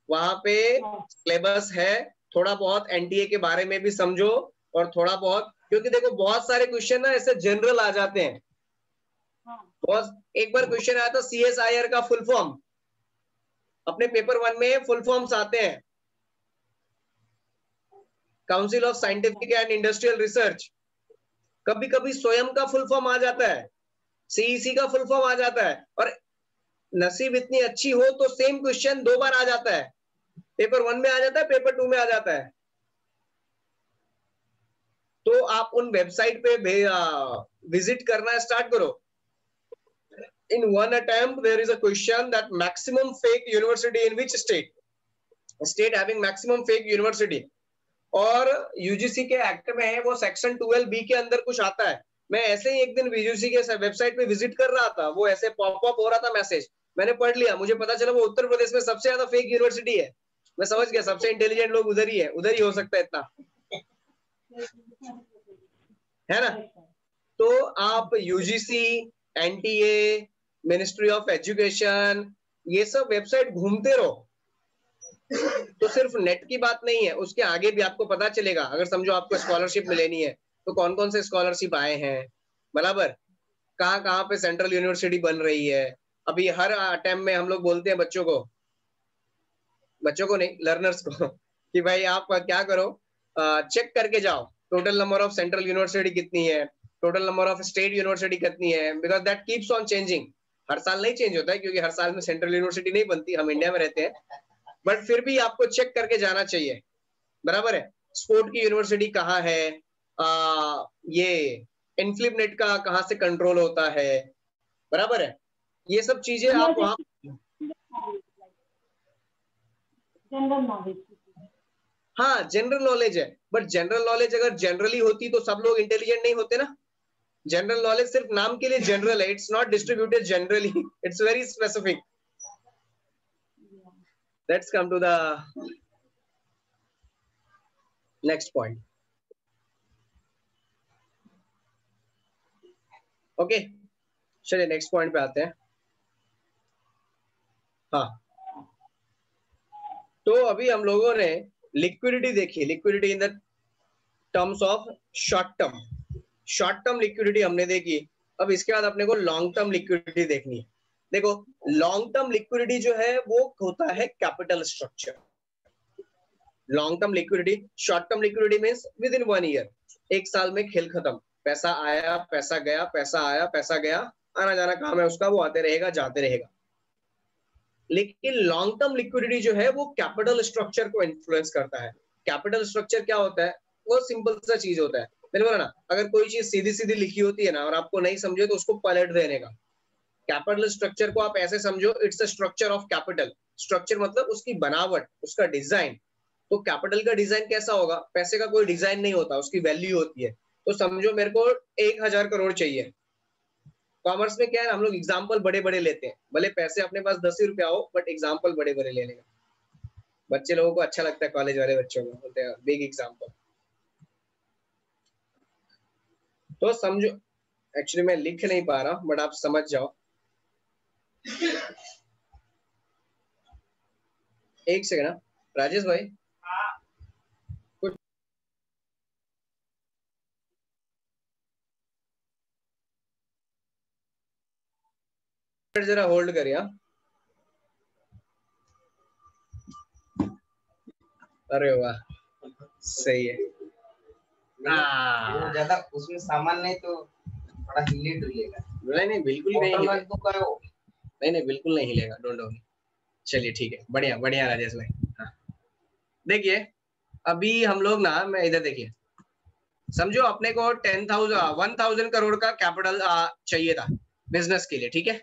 वहां पे हाँ, सिलेबस है, थोड़ा बहुत एनटीए के बारे में भी समझो। और थोड़ा बहुत, क्योंकि देखो बहुत सारे क्वेश्चन ना ऐसे जनरल आ जाते हैं। हाँ, बहुत, एक बार क्वेश्चन आया था सीएसआईआर का फुल फॉर्म, अपने पेपर 1 में फुल फॉर्म्स आते हैं। Council of scientific and industrial research, कभी कभी स्वयं का फुल फॉर्म आ जाता है, सीईसी का फुल फॉर्म आ जाता है, और नसीब इतनी अच्छी हो तो सेम क्वेश्चन 2 बार आ जाता है। पेपर 1 में आ जाता है, पेपर 2 में आ जाता है। तो आप उन वेबसाइट पे विजिट करना स्टार्ट करो। In one attempt there is a question that maximum fake university in which state having maximum fake university। और यूजीसी के एक्ट में है वो सेक्शन 12B के अंदर कुछ आता है। मैं ऐसे ही एक दिन यूजीसी के वेबसाइट पे विजिट कर रहा था, वो ऐसे पॉपअप हो रहा था मैसेज, मैंने पढ़ लिया, मुझे पता चला वो उत्तर प्रदेश में सबसे ज्यादा फेक यूनिवर्सिटी है। मैं समझ गया सबसे इंटेलिजेंट लोग उधर ही है, उधर ही हो सकता है इतना, है ना? तो आप UGC, NTA, ministry of education, ये सब वेबसाइट घूमते रहो। तो सिर्फ नेट की बात नहीं है, उसके आगे भी आपको पता चलेगा। अगर समझो आपको स्कॉलरशिप में लेनी है तो कौन कौन से स्कॉलरशिप आए हैं, बराबर, कहाँ कहाँ पे सेंट्रल यूनिवर्सिटी बन रही है। अभी हर अटेम्प्ट में हम लोग बोलते हैं बच्चों को नहीं, लर्नर्स को कि भाई आप क्या करो, चेक करके जाओ total number of central university कितनी है, total number of state university कितनी है, because that keeps on changing. हर साल नहीं चेंज होता है, क्योंकि हर साल में सेंट्रल यूनिवर्सिटी नहीं बनती, हम इंडिया में रहते हैं, बट फिर भी आपको चेक करके जाना चाहिए, बराबर है। स्पोर्ट की यूनिवर्सिटी कहाँ है, ये इनफ्लिपनेट का कहाँ से कंट्रोल होता है, बराबर है। ये सब चीजें आप वहां, जनरल नॉलेज। हाँ जनरल नॉलेज है, बट जनरल नॉलेज अगर जनरली होती तो सब लोग इंटेलिजेंट नहीं होते ना। जनरल नॉलेज सिर्फ नाम के लिए जनरल है, it's not distributed generally, it's very specific. Let's come to the next point. Okay, चलिए नेक्स्ट पॉइंट पे आते हैं। हाँ, तो अभी हम लोगों ने लिक्विडिटी देखी, liquidity in the terms of short term liquidity हमने देखी। अब इसके बाद अपने को लॉन्ग टर्म लिक्विडिटी देखनी है। देखो, लॉन्ग टर्म लिक्विडिटी जो है वो होता है capital structure. Long term liquidity, short term liquidity means with in 1 year, एक साल में खेल खत्म, पैसा आया पैसा गया, पैसा आया पैसा गया, आना जाना काम है उसका, वो आते रहेगा जाते रहेगा। लेकिन लॉन्ग टर्म लिक्विडिटी जो है वो कैपिटल स्ट्रक्चर को इन्फ्लुएंस करता है। कैपिटल स्ट्रक्चर क्या होता है? वो सिंपल सा चीज होता है, मैंने बोला ना, अगर कोई चीज सीधी सीधी लिखी होती है ना और आपको नहीं समझे तो उसको पलट देने का। कैपिटल स्ट्रक्चर को आप ऐसे समझो, it's a structure of capital. Structure मतलब उसकी बनावट, उसका डिजाइन। तो कैपिटल का डिजाइन कैसा होगा? पैसे का कोई डिजाइन नहीं होता, उसकी वैल्यू होती है। तो समझो मेरे को 1000 करोड़ चाहिए। कॉमर्स में क्या है, हम लोग एग्जाम्पल बड़े बड़े लेते हैं, भले पैसे अपने पास 10 ही रुपया हो, बट एग्जाम्पल बड़े बड़े लेने का। बच्चे लोगों को अच्छा लगता है, कॉलेज वाले बच्चों को बोलते हैं बिग एग्जाम्पल। तो समझो, एक्चुअली मैं लिख नहीं पा रहा बट आप समझ जाओ। एक सेकंड राजेश भाई, कुछ जरा होल्ड करिए। अरे वाह, सही है। ज्यादा उसमें सामान नहीं तो थोड़ा हिले डुलेगा। नहीं बिल्कुल नहीं हिलेगा, नहीं बिल्कुल नहीं हिलेगा, डोंट वरी। चलिए ठीक है, बढ़िया बढ़िया राजेश भाई। हाँ, देखिए अभी हम लोग ना, मैं इधर देखिए, समझो अपने को 10,000 करोड़ का कैपिटल चाहिए था बिजनेस के लिए, ठीक है,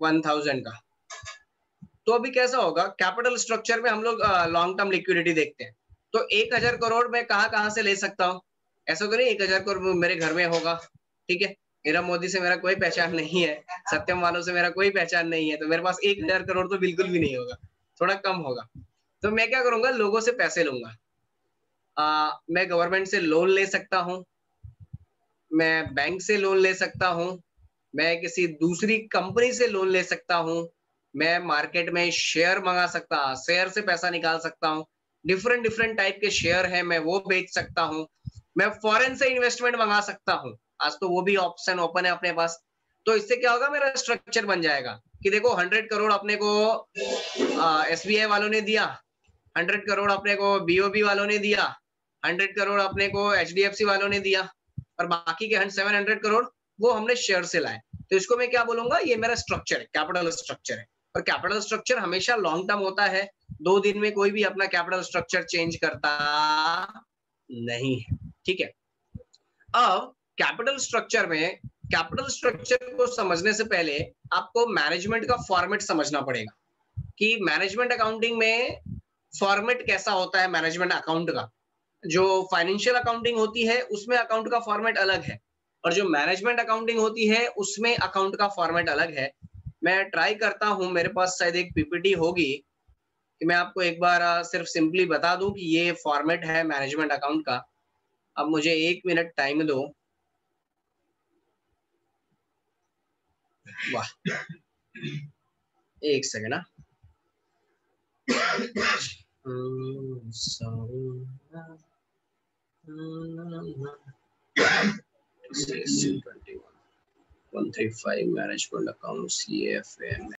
1000 का। तो अभी कैसा होगा, कैपिटल स्ट्रक्चर में हम लोग लॉन्ग टर्म लिक्विडिटी देखते हैं। तो 1000 करोड़ मैं कहाँ से ले सकता हूँ? ऐसा तो नहीं 1000 करोड़ मेरे घर में होगा, ठीक है, नीरव मोदी से मेरा कोई पहचान नहीं है, सत्यम वालों से मेरा कोई पहचान नहीं है, तो मेरे पास 1000 करोड़ तो बिल्कुल भी नहीं होगा, थोड़ा कम होगा। तो मैं क्या करूंगा, लोगों से पैसे लूंगा। मैं गवर्नमेंट से लोन ले सकता हूँ, मैं बैंक से लोन ले सकता हूँ, मैं किसी दूसरी कंपनी से लोन ले सकता हूँ, मैं मार्केट में शेयर मंगा सकता, शेयर से पैसा निकाल सकता हूँ, डिफरेंट डिफरेंट टाइप के शेयर है, मैं वो बेच सकता हूँ, मैं फॉरेन से इन्वेस्टमेंट मंगा सकता हूँ, आज तो वो भी ऑप्शन ओपन है अपने पास। तो इससे क्या होगा, मेरा स्ट्रक्चर बन जाएगा कि देखो 100 करोड़ अपने को SBI वालों ने दिया, 100 करोड़ अपने को BOB वालों ने दिया, 100 करोड़ अपने को HDFC वालों ने दिया, और बाकी के 700 करोड़ वो हमने शेयर से लाए। तो इसको मैं क्या बोलूंगा, ये मेरा स्ट्रक्चर है, कैपिटल स्ट्रक्चर है। और कैपिटल स्ट्रक्चर हमेशा लॉन्ग टर्म होता है, 2 दिन में कोई भी अपना कैपिटल स्ट्रक्चर चेंज करता नहीं है, ठीक है। अब कैपिटल स्ट्रक्चर को समझने से पहले आपको मैनेजमेंट का फॉर्मेट समझना पड़ेगा कि मैनेजमेंट अकाउंटिंग में फॉर्मेट कैसा होता है। मैनेजमेंट अकाउंट का जो फाइनेंशियल अकाउंटिंग होती है उसमें अकाउंट का फॉर्मेट अलग है, और जो मैनेजमेंट अकाउंटिंग होती है उसमें अकाउंट का फॉर्मेट अलग है। मैं ट्राई करता हूं, मेरे पास शायद एक PPT होगी कि मैं आपको एक बार सिर्फ सिंपली बता दूं कि ये फॉर्मेट है मैनेजमेंट अकाउंट का। अब मुझे 1 मिनट टाइम दो। वाह, एक सेकेंड ना। management accounts CFA